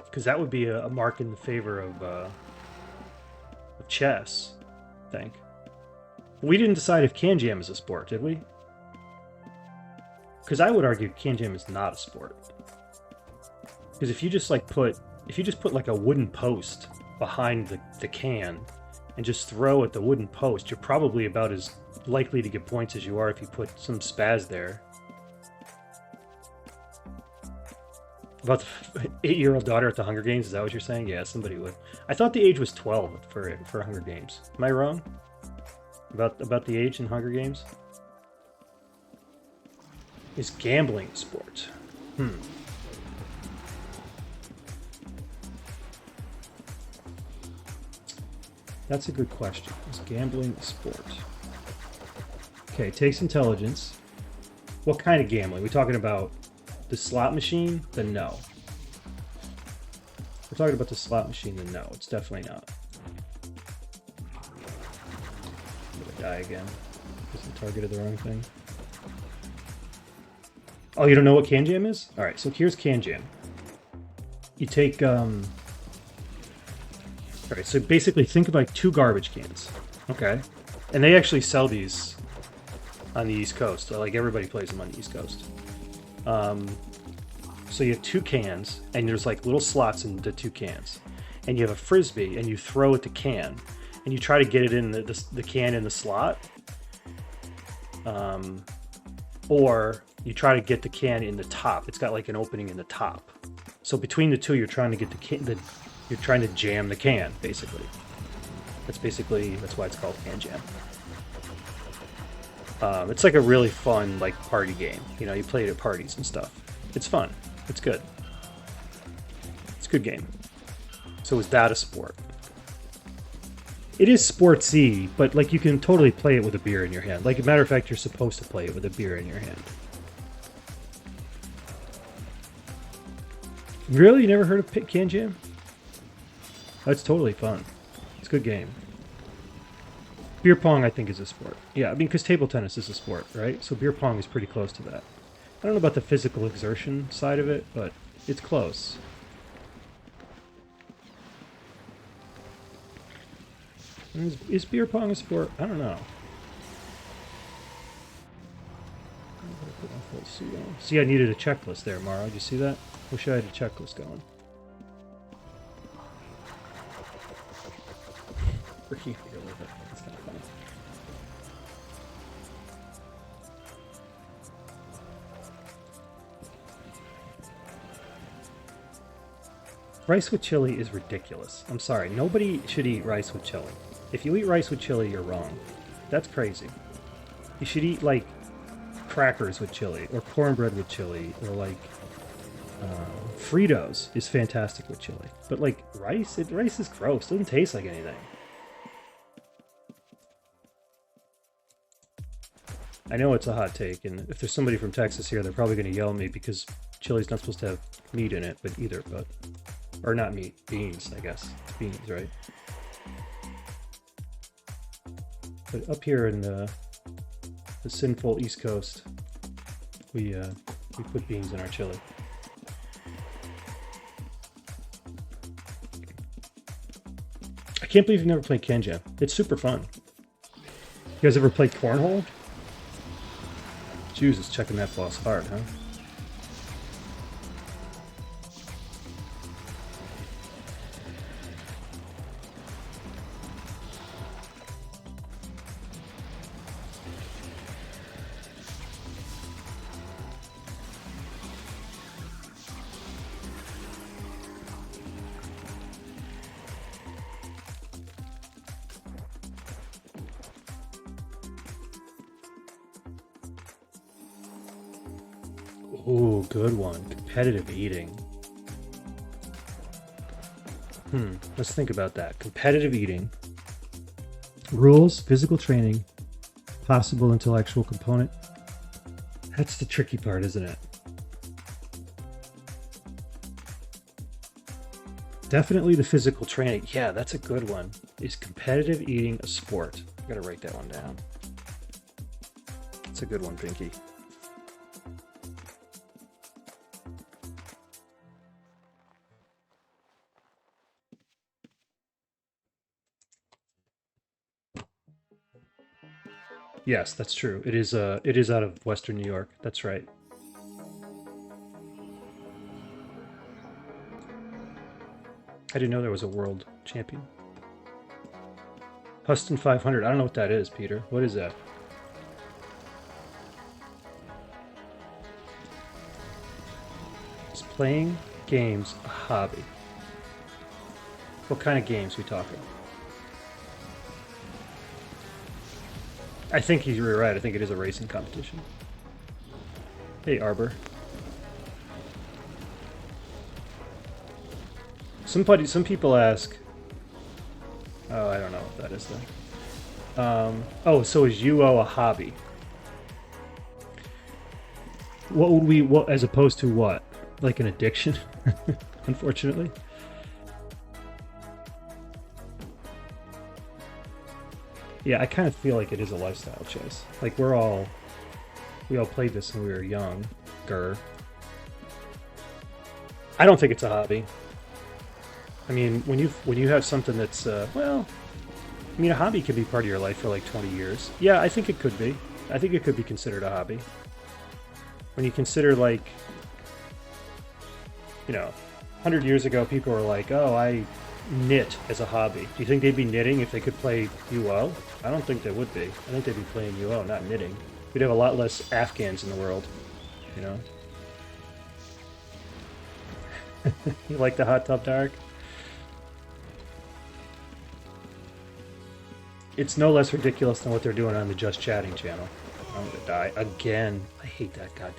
Speaker 1: Because that would be a mark in the favor of chess, I think. We didn't decide if Can Jam is a sport, did we? Because I would argue Can Jam is not a sport. Because if you just put like a wooden post behind the can and just throw at the wooden post, you're probably about as likely to get points as you are if you put some spaz there. About the 8-year-old daughter at the Hunger Games, is that what you're saying? Yeah, somebody would. I thought the age was 12 for Hunger Games. Am I wrong? About the age in Hunger Games? Is gambling a sport? That's a good question. Is gambling a sport? Okay, it takes intelligence. What kind of gambling? We talking about the slot machine? Then no. We're talking about the slot machine, then no. It's definitely not. I'm gonna die again. Because I targeted the wrong thing. Oh, you don't know what Can Jam is? Alright, so here's Can Jam. You take, Alright, so basically think of like 2 garbage cans. Okay. And they actually sell these on the East Coast. Like everybody plays them on the East Coast. So you have 2 cans, and there's like little slots in the 2 cans. And you have a frisbee, and you throw at the can. And you try to get it in the can in the slot. Or you try to get the can in the top. It's got like an opening in the top. So between the 2, you're trying to get you're trying to jam the can, basically. That's why it's called Can Jam. It's like a really fun, like, party game. You know, you play it at parties and stuff. It's fun. It's good. It's a good game. So is that a sport? It is sportsy, but, like, you can totally play it with a beer in your hand. Like, as a matter of fact, you're supposed to play it with a beer in your hand. Really? You never heard of Can Jam? That's totally fun. It's a good game. Beer pong, I think, is a sport. Yeah, I mean, because table tennis is a sport, right? So beer pong is pretty close to that. I don't know about the physical exertion side of it, but it's close. Is beer pong a sport? I don't know. See, I needed a checklist there, Mara. Did you see that? Wish I had a checklist going. Freaking here with it. It's kind of funny. Rice with chili is ridiculous. I'm sorry. Nobody should eat rice with chili. If you eat rice with chili, you're wrong. That's crazy. You should eat, like, crackers with chili, or cornbread with chili, or, like, Fritos is fantastic with chili. But, like, rice is gross. It doesn't taste like anything. I know it's a hot take, and if there's somebody from Texas here, they're probably going to yell at me because chili's not supposed to have meat in it, but or not meat, beans, I guess. It's beans, right? But up here in the sinful East Coast, we put beans in our chili. I can't believe you've never played Can Jam. It's super fun. You guys ever played cornhole? Jews is checking that boss hard, huh? Ooh, good one. Competitive eating. Let's think about that. Competitive eating. Rules, physical training, possible intellectual component. That's the tricky part, isn't it? Definitely the physical training. Yeah, that's a good one. Is competitive eating a sport? I gotta write that one down. That's a good one, Pinky. Yes, that's true. It is. It is out of Western New York. That's right. I didn't know there was a world champion. Huston 500. I don't know what that is, Peter. What is that? Is playing games a hobby? What kind of games we talking? I think you're right. I think it is a racing competition. Hey, Arbor. Some people ask. Oh, I don't know what that is then. Oh, so is UO a hobby? What would we? What as opposed to what? Like an addiction? Unfortunately. Yeah, I kind of feel like it is a lifestyle, Chase. Like we all played this when we were young. I don't think it's a hobby. I mean, when you have something that's well, I mean, a hobby can be part of your life for like 20 years. Yeah, I think it could be. I think it could be considered a hobby. When you consider like, 100 years ago, people were like, "Oh, I knit as a hobby." Do you think they'd be knitting if they could play UO? I don't think they would be. I think they'd be playing UO, not knitting. We'd have a lot less Afghans in the world, you know. You like the hot tub, Dark? It's no less ridiculous than what they're doing on the Just Chatting channel. I'm gonna die again. I hate that goddamn.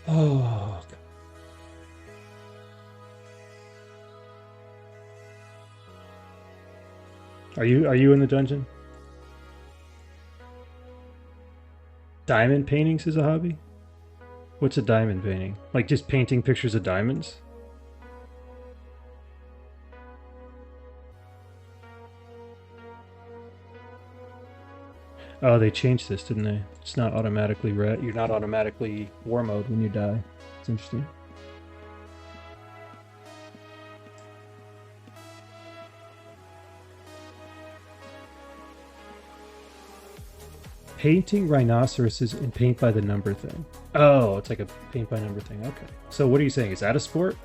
Speaker 1: Oh. Are you in the dungeon? Diamond paintings is a hobby? What's a diamond painting? Like just painting pictures of diamonds? Oh, they changed this, didn't they? It's not automatically red. You're not automatically war mode when you die. It's interesting. Painting rhinoceroses in paint by the number thing. Oh, it's like a paint by number thing. Okay. So what are you saying? Is that a sport?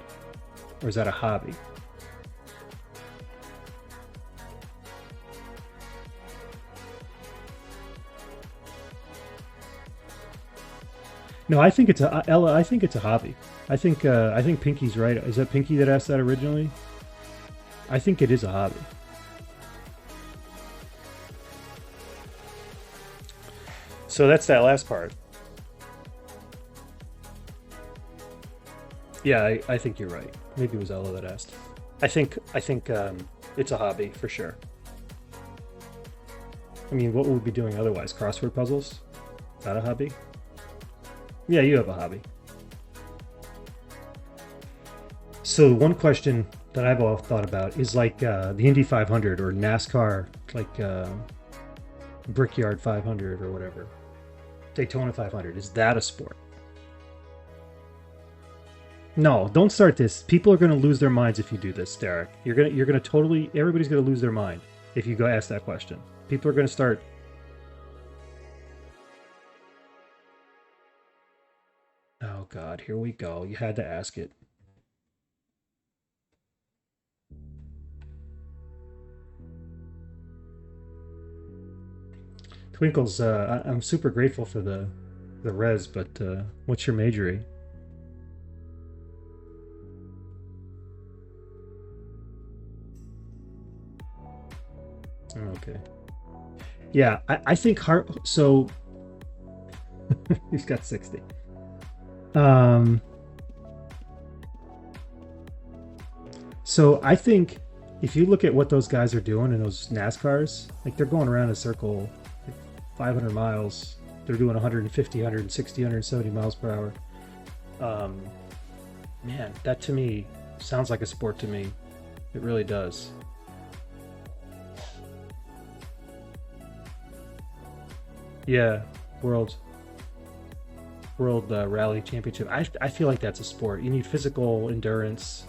Speaker 1: Or is that a hobby? No, I think it's a Ella. I think it's a hobby. I think Pinky's right. Is that Pinky that asked that originally? I think it is a hobby. So that's that last part. Yeah, I think you're right. Maybe it was Ella that asked. I think it's a hobby for sure. I mean, what would we be doing otherwise? Crossword puzzles? Is that a hobby? Yeah, you have a hobby. So one question that I've all thought about is like the Indy 500 or NASCAR, like Brickyard 500 or whatever, Daytona 500. Is that a sport? No, don't start this. People are going to lose their minds if you do this, Derek. You're gonna totally. Everybody's going to lose their mind if you go ask that question. People are going to start. Oh God, here we go. You had to ask it. Twinkles, I'm super grateful for the res, but what's your majory? Okay. Yeah, I think heart. So He's got 60. Um, so I think if you look at what those guys are doing in those NASCARs, like they're going around a circle like 500 miles. They're doing 150, 160, 170 miles per hour. Man, that to me sounds like a sport to me. It really does. Yeah, world rally championship. I feel like that's a sport. You need physical endurance.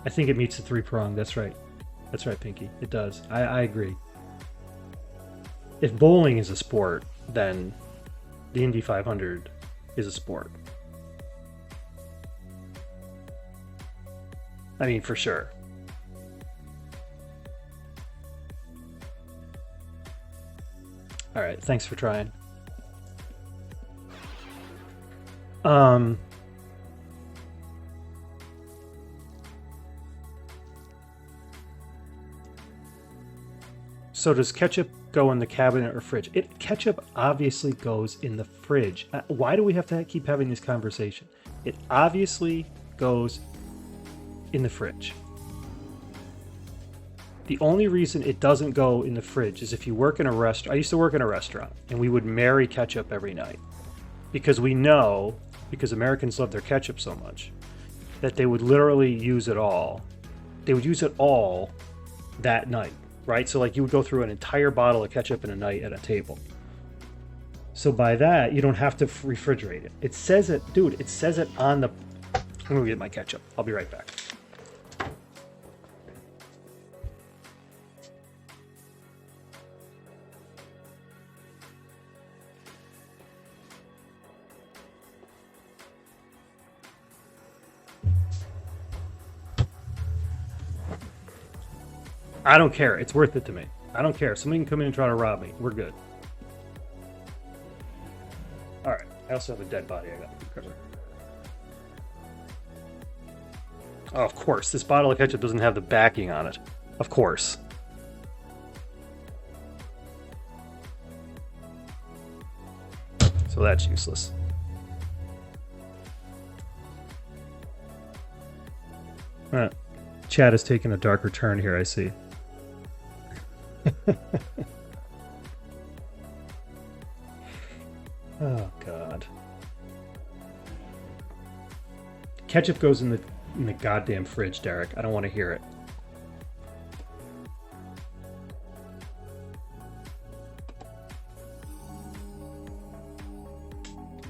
Speaker 1: I think it meets the three prong. That's right. That's right, Pinky. It does. I agree. If bowling is a sport, then the Indy 500 is a sport. I mean, for sure. All right. Thanks for trying. Um, so does ketchup go in the cabinet or fridge? Ketchup obviously goes in the fridge. Why do we have to keep having this conversation? It obviously goes in the fridge. The only reason it doesn't go in the fridge is if you work in a restaurant. I used to work in a restaurant, and we would marry ketchup every night because we know, because Americans love their ketchup so much, that they would literally use it all. They would use it all that night, right? So like you would go through an entire bottle of ketchup in a night at a table. So by that, you don't have to refrigerate it. It says it, dude, it says it on the... I'm gonna get my ketchup. I'll be right back. I don't care. It's worth it to me. I don't care. Somebody can come in and try to rob me. We're good. All right. I also have a dead body I got to recover. Oh, of course. This bottle of ketchup doesn't have the backing on it. Of course. So that's useless. Chad has taken a darker turn here, I see. Oh God. Ketchup goes in the goddamn fridge, Derek. I don't want to hear it.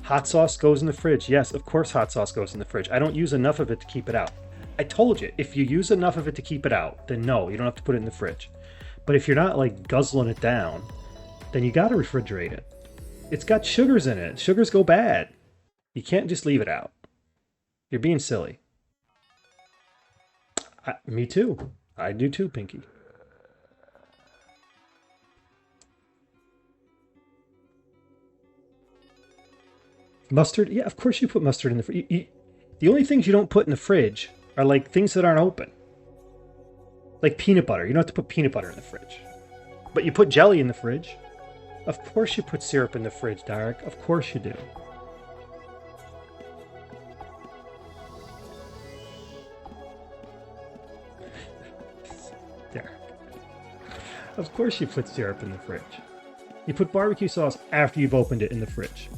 Speaker 1: Hot sauce goes in the fridge. Yes, of course hot sauce goes in the fridge. I don't use enough of it to keep it out. I told you, if you use enough of it to keep it out, then no, you don't have to put it in the fridge. But if you're not like guzzling it down, then you gotta refrigerate it. It's got sugars in it. Sugars go bad. You can't just leave it out. You're being silly. Me too. I do too, Pinky. Mustard? Yeah, of course you put mustard in the fridge. The only things you don't put in the fridge are like things that aren't open. Like peanut butter. You don't have to put peanut butter in the fridge. But you put jelly in the fridge. Of course you put syrup in the fridge, Derek. Of course you do. There. Of course you put syrup in the fridge. You put barbecue sauce after you've opened it in the fridge.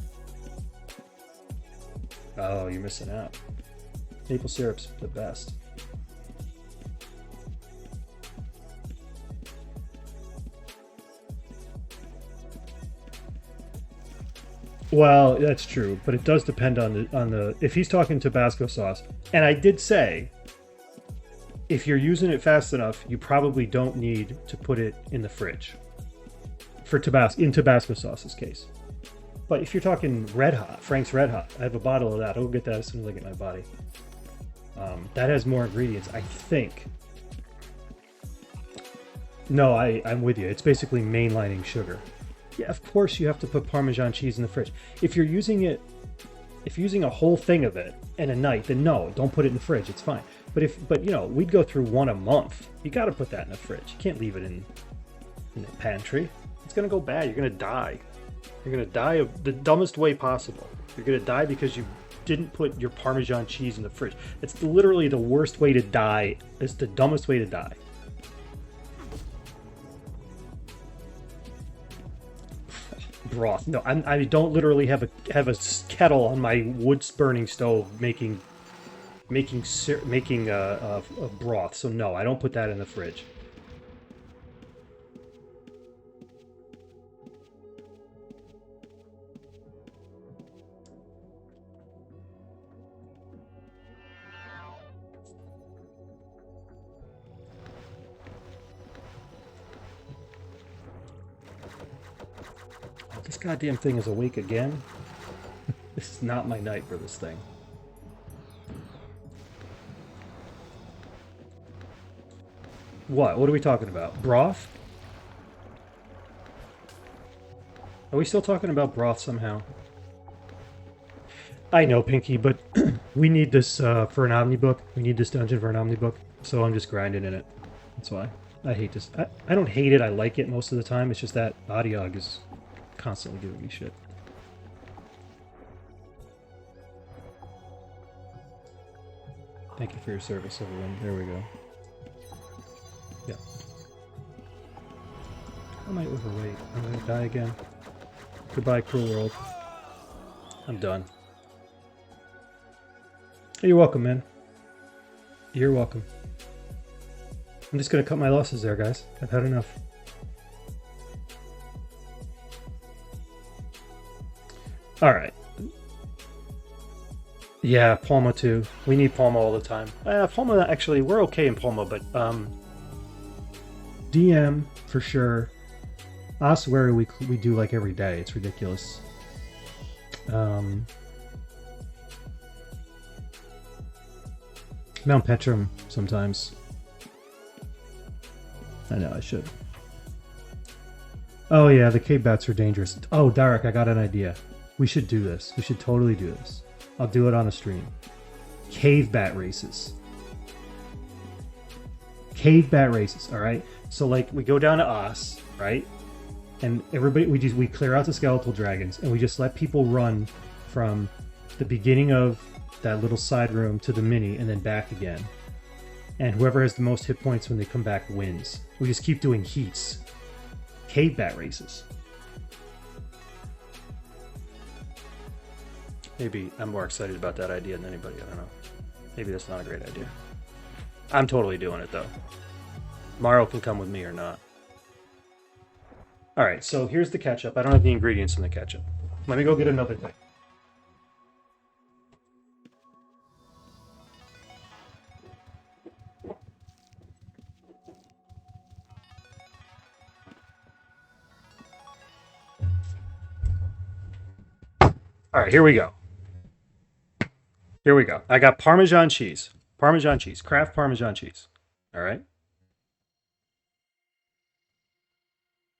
Speaker 1: Oh, you're missing out. Maple syrup's the best. Well, that's true, but it does depend on the if he's talking Tabasco sauce. And I did say, if you're using it fast enough, you probably don't need to put it in the fridge. For Tabasco sauce's case. But if you're talking Red Hot, Frank's Red Hot, I have a bottle of that. I'll get that as soon as I get my body. That has more ingredients, I think. No, I'm with you. It's basically mainlining sugar. Yeah, of course you have to put Parmesan cheese in the fridge. If you're using a whole thing of it in a night, then no, don't put it in the fridge. It's fine. But you know, we'd go through one a month. You got to put that in the fridge. You can't leave it in the pantry. It's gonna go bad. You're gonna die. You're gonna die the dumbest way possible. You're gonna die because you didn't put your Parmesan cheese in the fridge. It's literally the worst way to die. It's the dumbest way to die. Broth. No, I don't literally have a kettle on my wood burning stove making a broth. So no, I don't put that in the fridge. This goddamn thing is awake again. This is not my night for this thing. What? What are we talking about? Broth? Are we still talking about broth somehow? I know, Pinky, but we need this for an omnibook. We need this dungeon for an omnibook. So I'm just grinding in it. That's why. I hate this. I don't hate it. I like it most of the time. It's just that Adiog is constantly giving me shit. Thank you for your service, everyone. There we go. Yeah. How am I overweight? I'm gonna die again. Goodbye, cruel world. I'm done. Hey, you're welcome, man. You're welcome. I'm just gonna cut my losses there, guys. I've had enough. Alright. Yeah, Palma too. We need Palma all the time. Palma, actually, we're okay in Palma, but DM for sure. Ossuary we do like every day. It's ridiculous. Mount Petrum sometimes. I know I should. Oh yeah, the cave bats are dangerous. Oh, Derek, I got an idea. We should do this. We should totally do this. I'll do it on a stream. Cave bat races. Cave bat races, alright? So like we go down to Os, right? And everybody we clear out the skeletal dragons and we just let people run from the beginning of that little side room to the mini and then back again. And whoever has the most hit points when they come back wins. We just keep doing heats. Cave bat races. Maybe I'm more excited about that idea than anybody. I don't know. Maybe that's not a great idea. I'm totally doing it, though. Mario can come with me or not. Alright, so here's the ketchup. I don't have the ingredients in the ketchup. Let me go get another thing. Alright, here we go. Here we go. I got Parmesan cheese. Parmesan cheese. Kraft Parmesan cheese. Alright?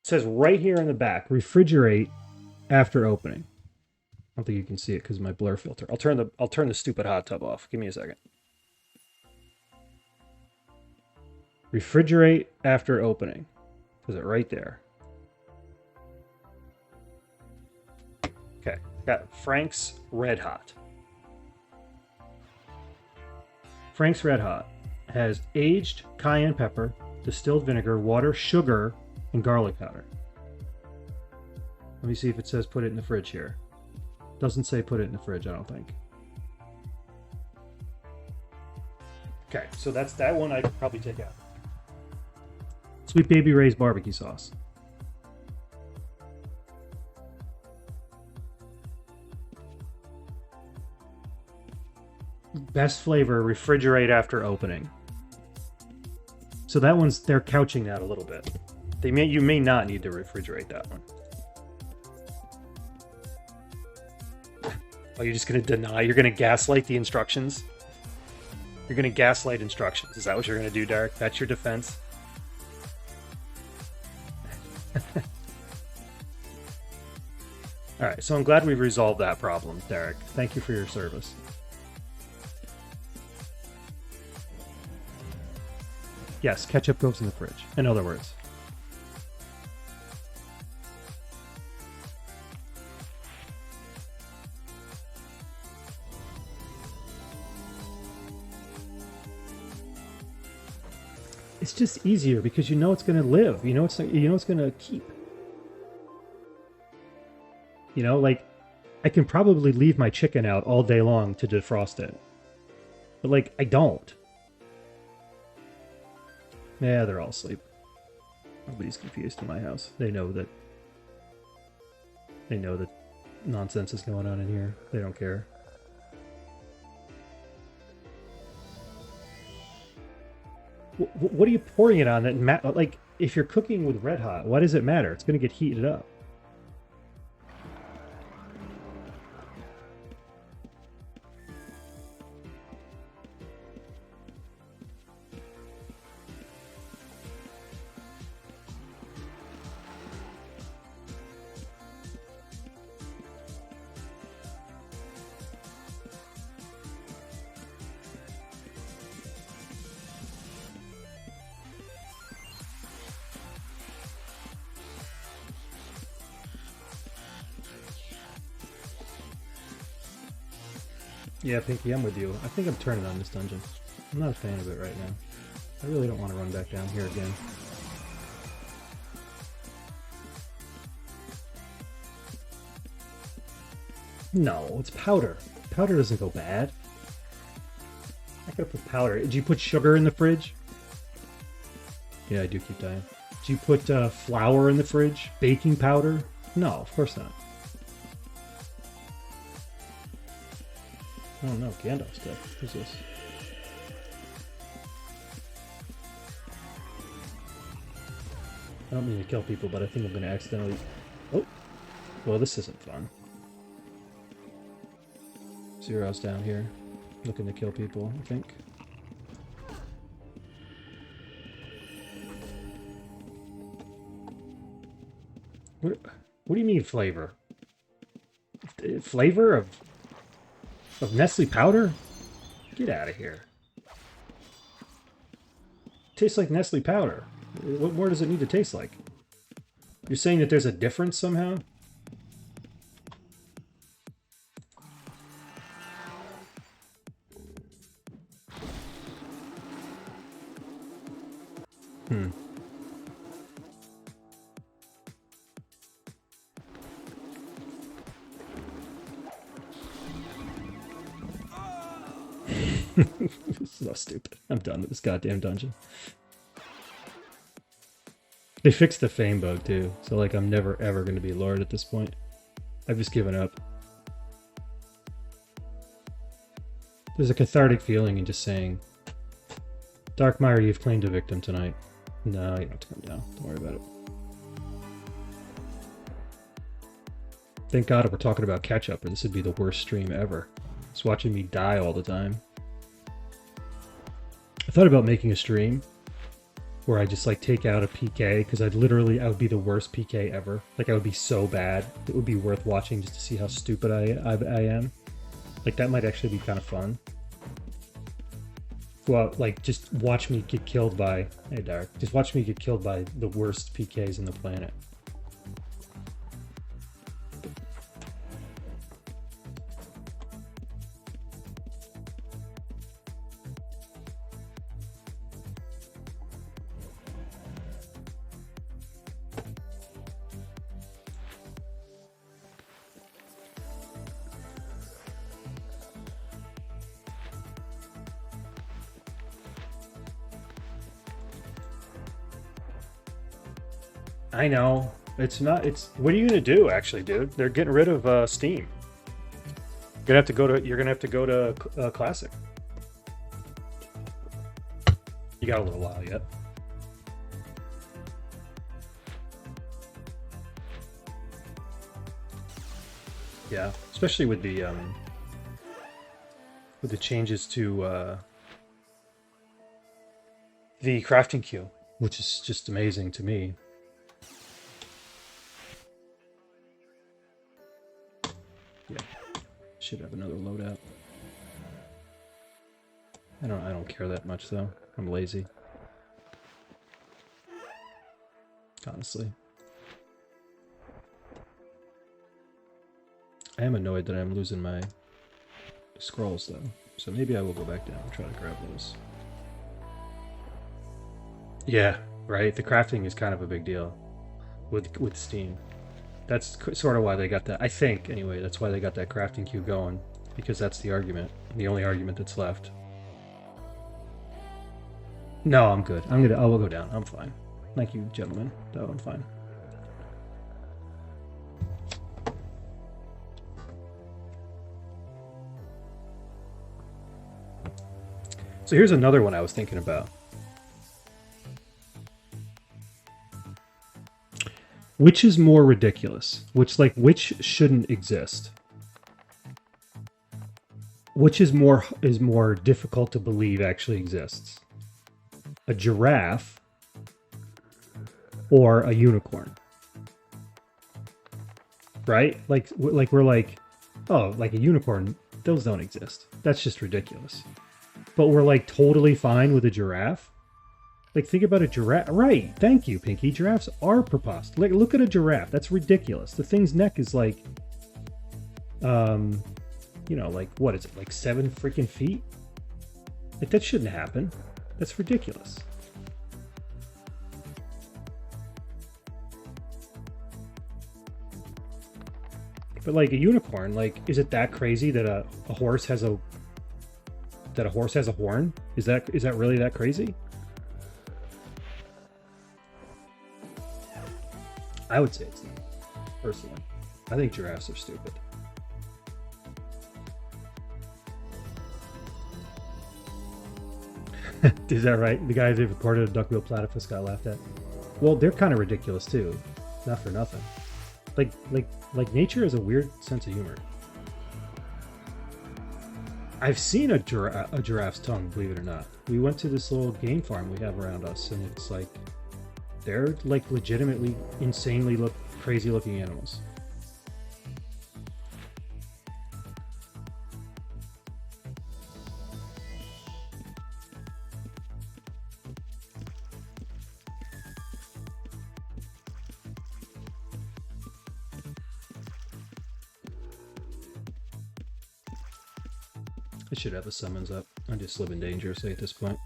Speaker 1: It says right here in the back, refrigerate after opening. I don't think you can see it because of my blur filter. I'll turn the stupid hot tub off. Give me a second. Refrigerate after opening. Is it right there? Okay. Got Frank's Red Hot. Frank's Red Hot has aged cayenne pepper, distilled vinegar, water, sugar, and garlic powder. Let me see if it says put it in the fridge here. Doesn't say put it in the fridge, I don't think. Okay, so that's that one I could probably take out. Sweet Baby Ray's barbecue sauce. Best flavor, refrigerate after opening. So that one's, they're couching that a little bit. You may not need to refrigerate that one. Oh, you're just going to deny? You're going to gaslight the instructions? You're going to gaslight instructions. Is that what you're going to do, Derek? That's your defense? Alright, so I'm glad we've resolved that problem, Derek. Thank you for your service. Yes, ketchup goes in the fridge. In other words. It's just easier because you know it's going to live. You know it's going to keep. You know, like I can probably leave my chicken out all day long to defrost it. But like I don't. Yeah, they're all asleep. Nobody's confused in my house. They know that nonsense is going on in here. They don't care. What are you pouring it on that like if you're cooking with red hot, why does it matter? It's going to get heated up. Yeah, Pinky, I'm with you. I think I'm turning on this dungeon. I'm not a fan of it right now. I really don't want to run back down here again. No, it's powder. Powder doesn't go bad. I could put powder. Did you put sugar in the fridge? Yeah, I do keep dying. Do you put flour in the fridge? Baking powder? No, of course not. Oh no, Gandalf stuff. Who's this? I don't mean to kill people, but I think I'm going to accidentally... Oh! Well, this isn't fun. Zero's down here, looking to kill people, I think. What do you mean flavor? Flavor of Nestle powder? Get out of here. Tastes like Nestle powder. What more does it need to taste like? You're saying that there's a difference somehow? This is so stupid. I'm done with this goddamn dungeon. They fixed the fame bug too, so like I'm never ever going to be Lord at this point. I've just given up. There's a cathartic feeling in just saying, Darkmire, you've claimed a victim tonight. No, you don't have to come down. Don't worry about it. Thank God we're talking about catch-up, or this would be the worst stream ever. It's watching me die all the time. I thought about making a stream where I just like take out a PK, because I would be the worst PK ever. Like I would be so bad, it would be worth watching just to see how stupid I am. Like that might actually be kind of fun. Well, like just watch me get killed by, hey Dark, just watch me get killed by the worst PKs on the planet. I know. It's not, what are you going to do, actually, dude? They're getting rid of Steam. You're going to have to go to Classic. You got a little while yet. Yeah, especially with the changes to the crafting queue, which is just amazing to me. Yeah, should have another loadout. I don't care that much though. I'm lazy. Honestly. I am annoyed that I'm losing my scrolls though. So maybe I will go back down and try to grab those. Yeah, right. The crafting is kind of a big deal with Steam. That's sort of why they got that. I think anyway. That's why they got that crafting queue going because that's the argument, the only argument that's left. No, I'm good. I will go down. I'm fine. Thank you, gentlemen. No, I'm fine. So here's another one I was thinking about. Which is more ridiculous? Which shouldn't exist? Which is more difficult to believe actually exists? A giraffe or a unicorn? Right? Like we're like, oh, like a unicorn, those don't exist. That's just ridiculous. But we're like totally fine with a giraffe. Like, think about a giraffe. Right. Thank you, Pinky. Giraffes are preposterous. Like, look at a giraffe. That's ridiculous. The thing's neck is like, you know, like, what is it? Like 7 freaking feet? Like, that shouldn't happen. That's ridiculous. But like a unicorn, like, is it that crazy that a horse has a horn? Is that really that crazy? I would say it's not, personally. I think giraffes are stupid. Is that right? The guy that recorded a duckbill platypus got laughed at. Well, they're kind of ridiculous too. Not for nothing. Like nature has a weird sense of humor. I've seen a giraffe's tongue, believe it or not. We went to this little game farm we have around us, and it's like, they're like legitimately insanely crazy looking animals. I should have the summons up. I'm just living dangerously at this point.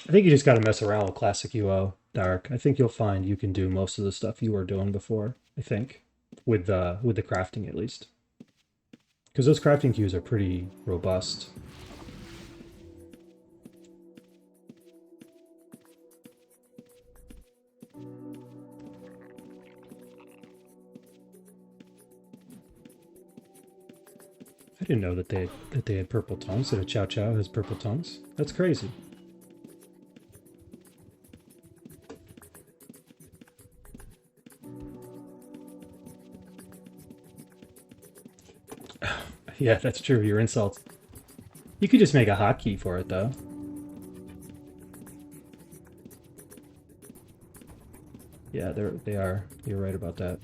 Speaker 1: I think you just got to mess around with Classic UO, Dark. I think you'll find you can do most of the stuff you were doing before, I think. With the crafting, at least. Because those crafting queues are pretty robust. I didn't know that they had purple tongues, that a Chow Chow has purple tongues. That's crazy. Yeah, that's true. Your insults. You could just make a hotkey for it, though. Yeah, they are. You're right about that.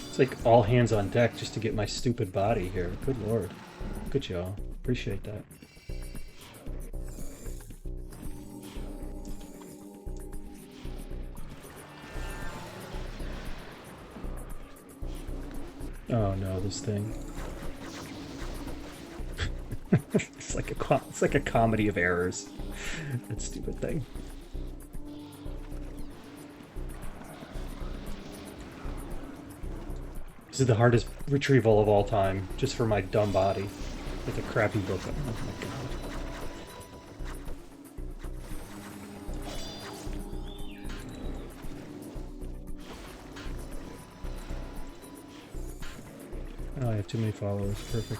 Speaker 1: It's like all hands on deck just to get my stupid body here. Good lord. Good job. Appreciate that. Oh no, this thing. It's like a comedy of errors. That stupid thing. This is the hardest retrieval of all time, just for my dumb body. With a crappy book. Oh my god. Oh, I have too many followers. Perfect.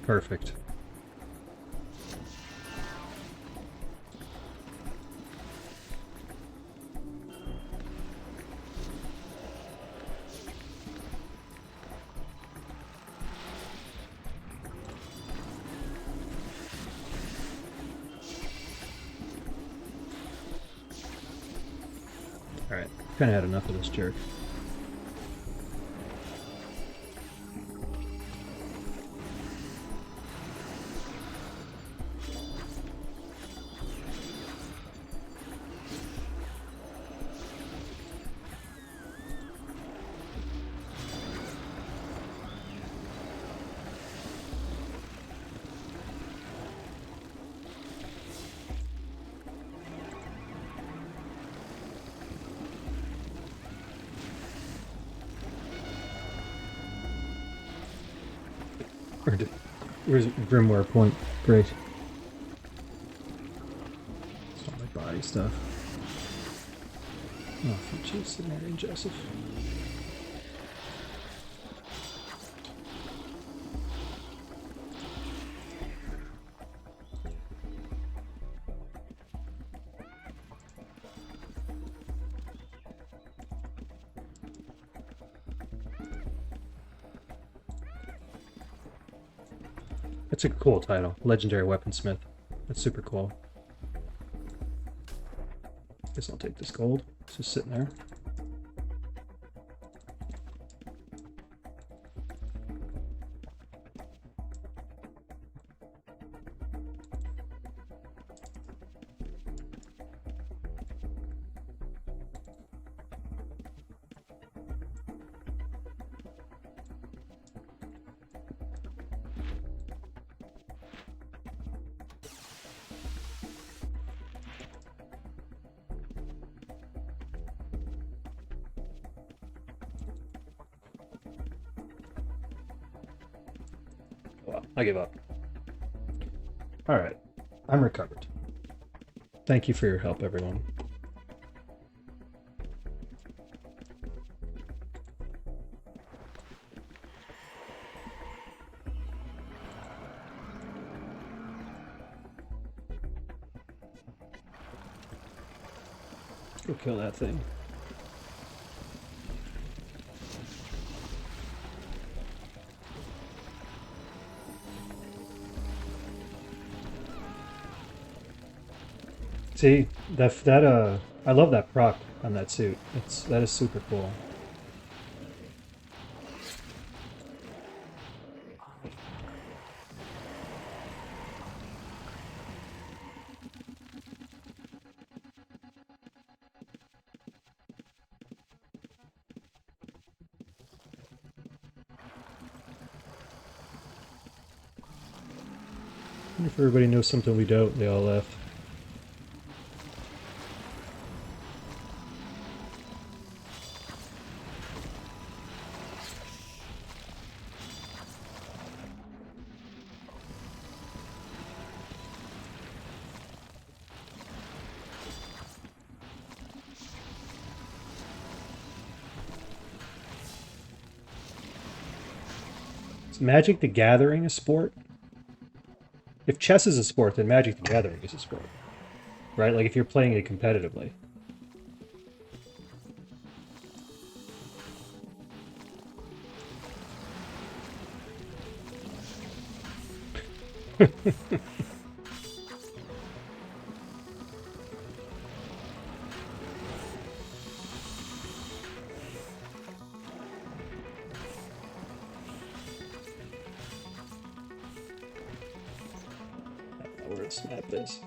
Speaker 1: Perfect. Alright, kinda had enough of this jerk. Where's Grimoire Point? Great. It's all my body stuff. Oh, for Jesus, Mary and Joseph. That's a cool title. Legendary Weaponsmith. That's super cool. Guess I'll take this gold. It's just sitting there. Well, I give up. Alright, I'm recovered. Thank you for your help, everyone. Let's go kill that thing. See, I love that proc on that suit. That is super cool. I wonder if everybody knows something we don't. They all left. Is Magic the Gathering a sport? If chess is a sport, then Magic the Gathering is a sport. Right? Like if you're playing it competitively. Where to snap this.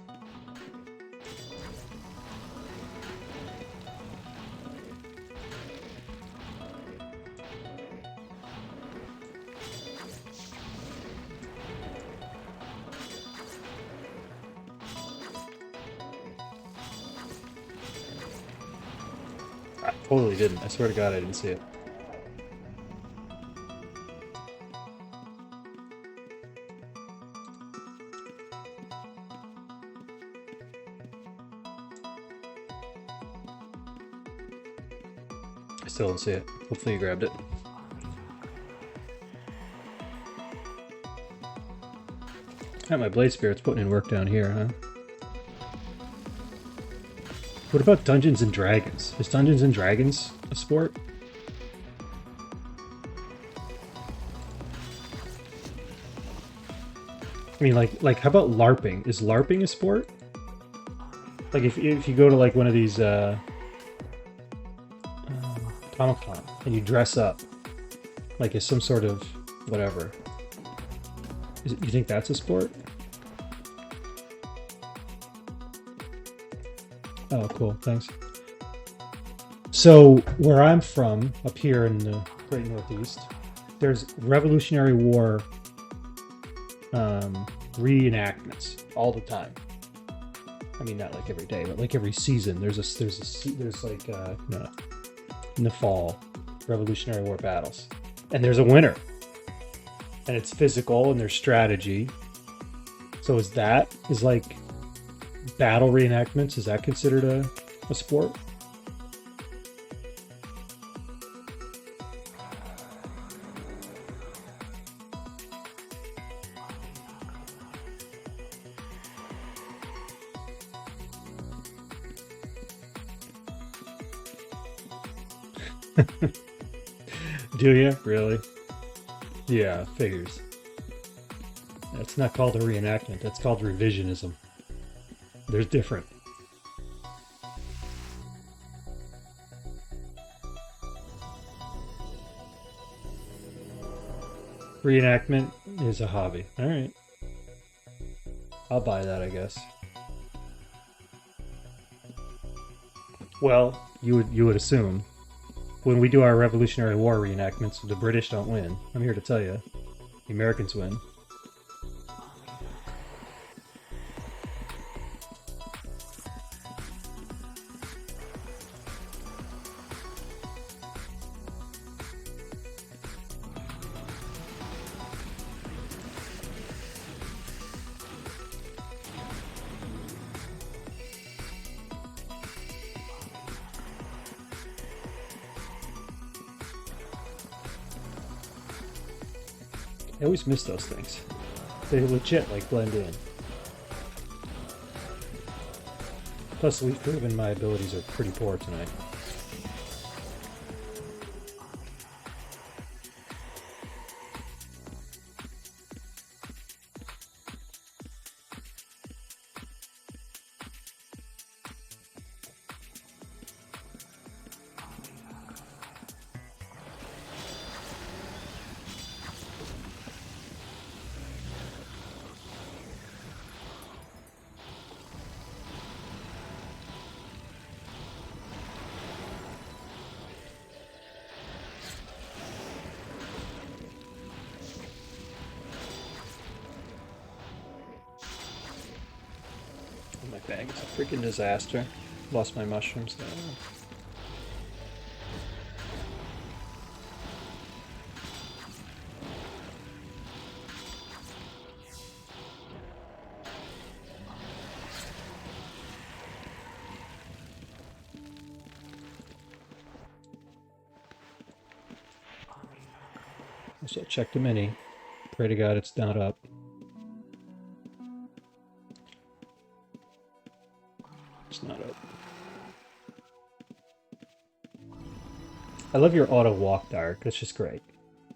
Speaker 1: I totally didn't. I swear to God, I didn't see it. I still don't see it. Hopefully you grabbed it. My Blade Spirit's putting in work down here, huh? What about Dungeons and Dragons? Is Dungeons and Dragons a sport? I mean, like, how about LARPing? Is LARPing a sport? Like, if you go to like one of these Comic-Con and you dress up, like as some sort of whatever, you think that's a sport? Oh, cool. Thanks. So, where I'm from, up here in the Great Northeast, there's Revolutionary War reenactments all the time. I mean, not like every day, but like every season. There's like in the fall, Revolutionary War battles, and there's a winner, and it's physical and there's strategy. So is like battle reenactments? Is that considered a sport? Do you really? Yeah, figures. That's not called a reenactment. That's called revisionism. There's different. Reenactment is a hobby. All right. I'll buy that, I guess. Well, you would assume when we do our Revolutionary War reenactments, the British don't win. I'm here to tell you, the Americans win. I always miss those things. They legit like blend in. Plus, we've proven my abilities are pretty poor tonight. My bag is a freaking disaster. Lost my mushrooms there. So check the mini. Pray to God it's not up. It's not up. I love your auto walk, Dark. That's just great.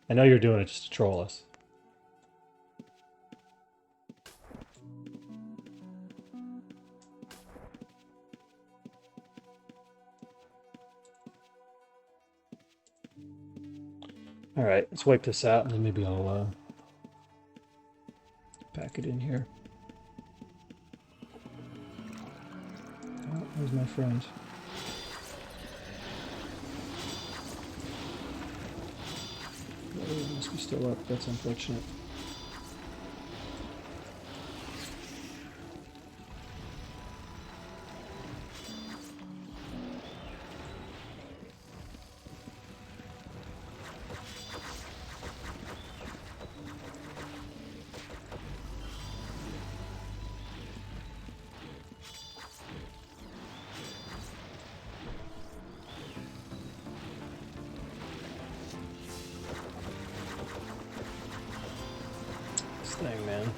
Speaker 1: I know you're doing it just to troll us. Alright, let's wipe this out and then maybe I'll pack it in here. Oh, where's my friend? Oh, it must be still up. That's unfortunate. Thing, man.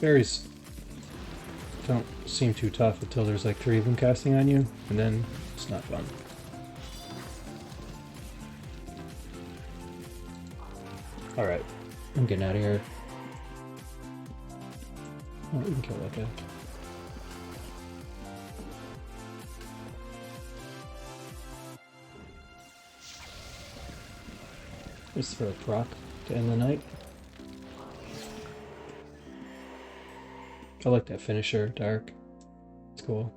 Speaker 1: Berries don't seem too tough until there's like 3 of them casting on you, and then it's not fun. Alright, I'm getting out of here. Oh, we can kill that guy. Just for a proc to end the night. I like that finisher, Dark. It's cool.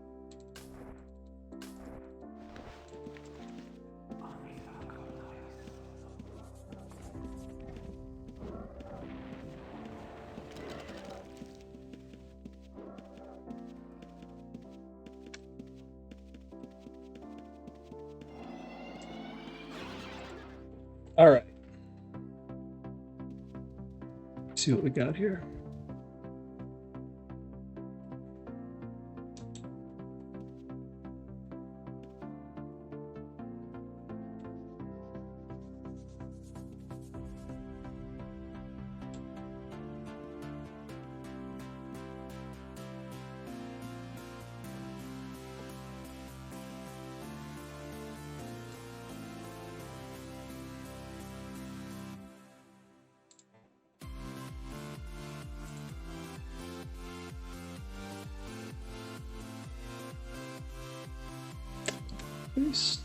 Speaker 1: All right. See what we got here.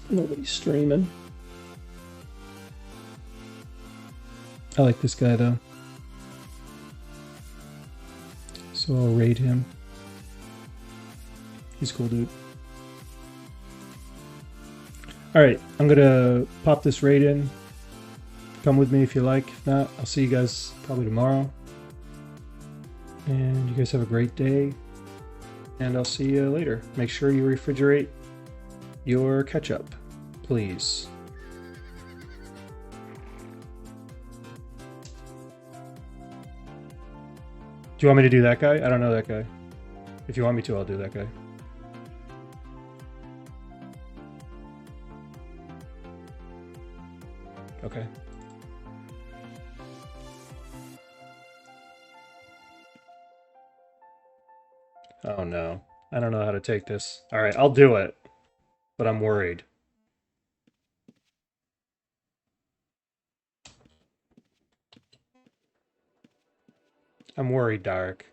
Speaker 1: Nobody's streaming. I like this guy though, so I'll raid him. He's a cool dude. Alright, I'm gonna pop this raid in. Come with me if you like. If not, I'll see you guys probably tomorrow. And you guys have a great day. And I'll see you later. Make sure you refrigerate your ketchup, please. Do you want me to do that guy? I don't know that guy. If you want me to, I'll do that guy. Okay. Oh no. I don't know how to take this. Alright, I'll do it. But I'm worried. I'm worried, Dark.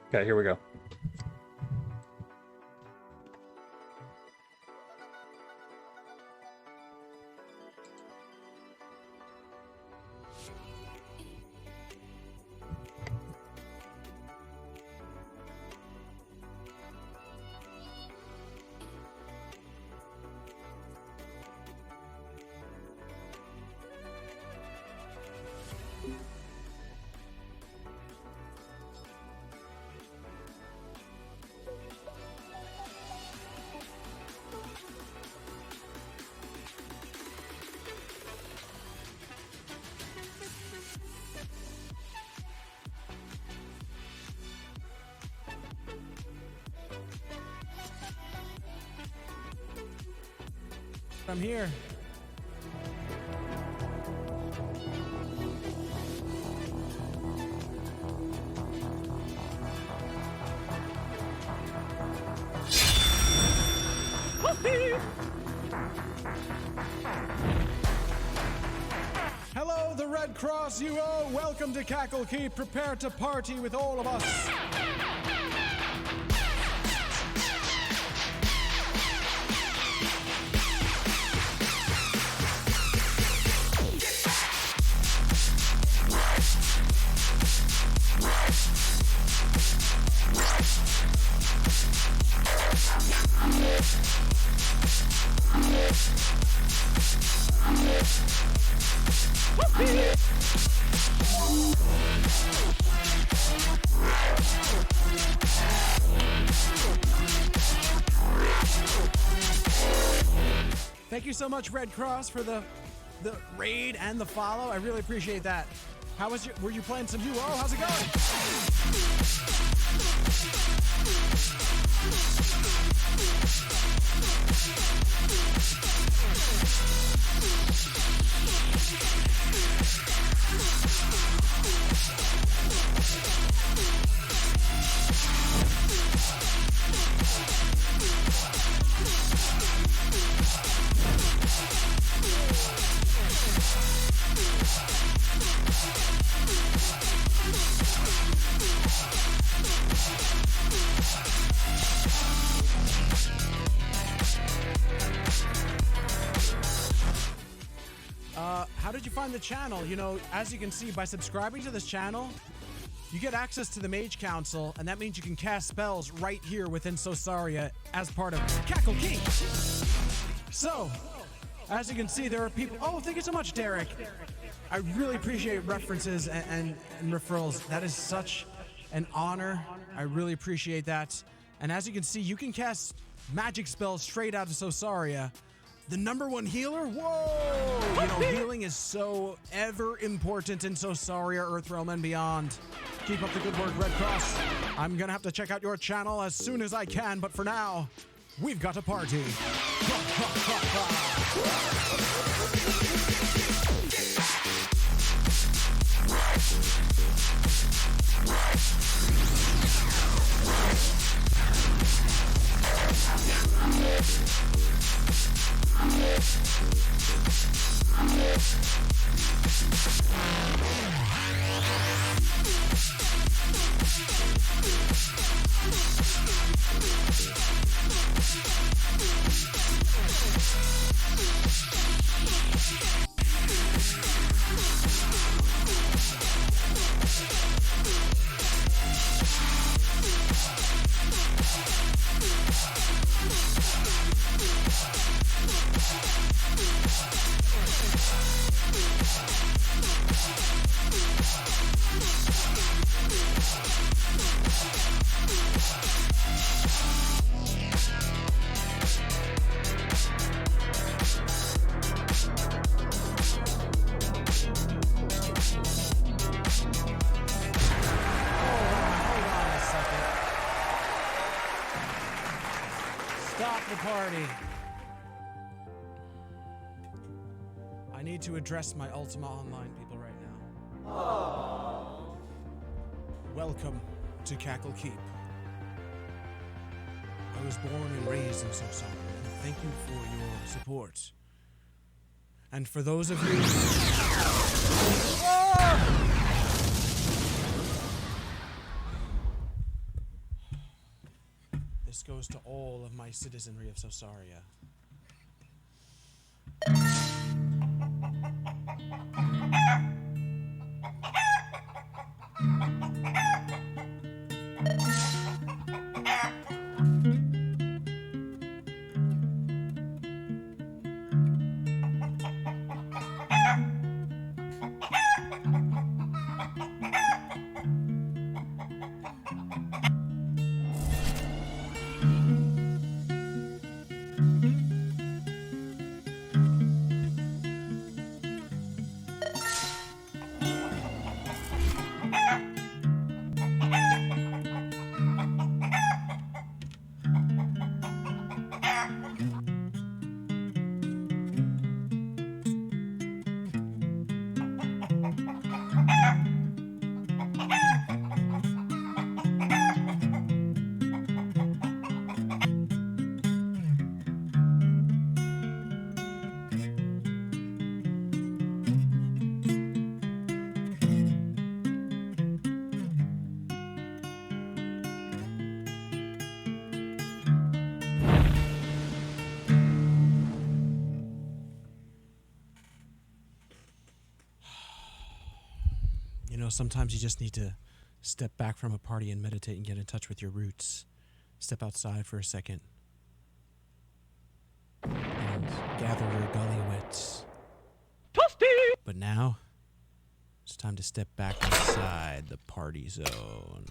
Speaker 1: Okay, here we go.
Speaker 2: I'm here. Hello, the Red Cross UO. Welcome to Cackle Keep. Prepare to party with all of us. Thank you so much, Red Cross, for the raid and the follow. I really appreciate that. How was were you playing some UO? How's it going? How did you find the channel? You know, as you can see, by subscribing to this channel, you get access to the Mage Council, and that means you can cast spells right here within Sosaria as part of Cackle Keep. So, as you can see, there are people... Oh, thank you so much, Derek. I really appreciate references and referrals. That is such an honor. I really appreciate that. And as you can see, you can cast magic spells straight out of Sosaria. The #1 healer? Whoa! You know, healing is so ever important in Sosaria, Earthrealm, and beyond. Keep up the good work, Red Cross. I'm gonna have to check out your channel as soon as I can, but for now, we've got a party. Party. I need to address my Ultima Online people right now. Aww. Welcome to Cackle Keep. I was born and raised in Sosaria. Thank you for your support. And for those of you... This goes to all of my citizenry of Sosaria. You know, sometimes you just need to step back from a party and meditate and get in touch with your roots. Step outside for a second. And gather your gully wits. Toasty! But now, it's time to step back inside the party zone.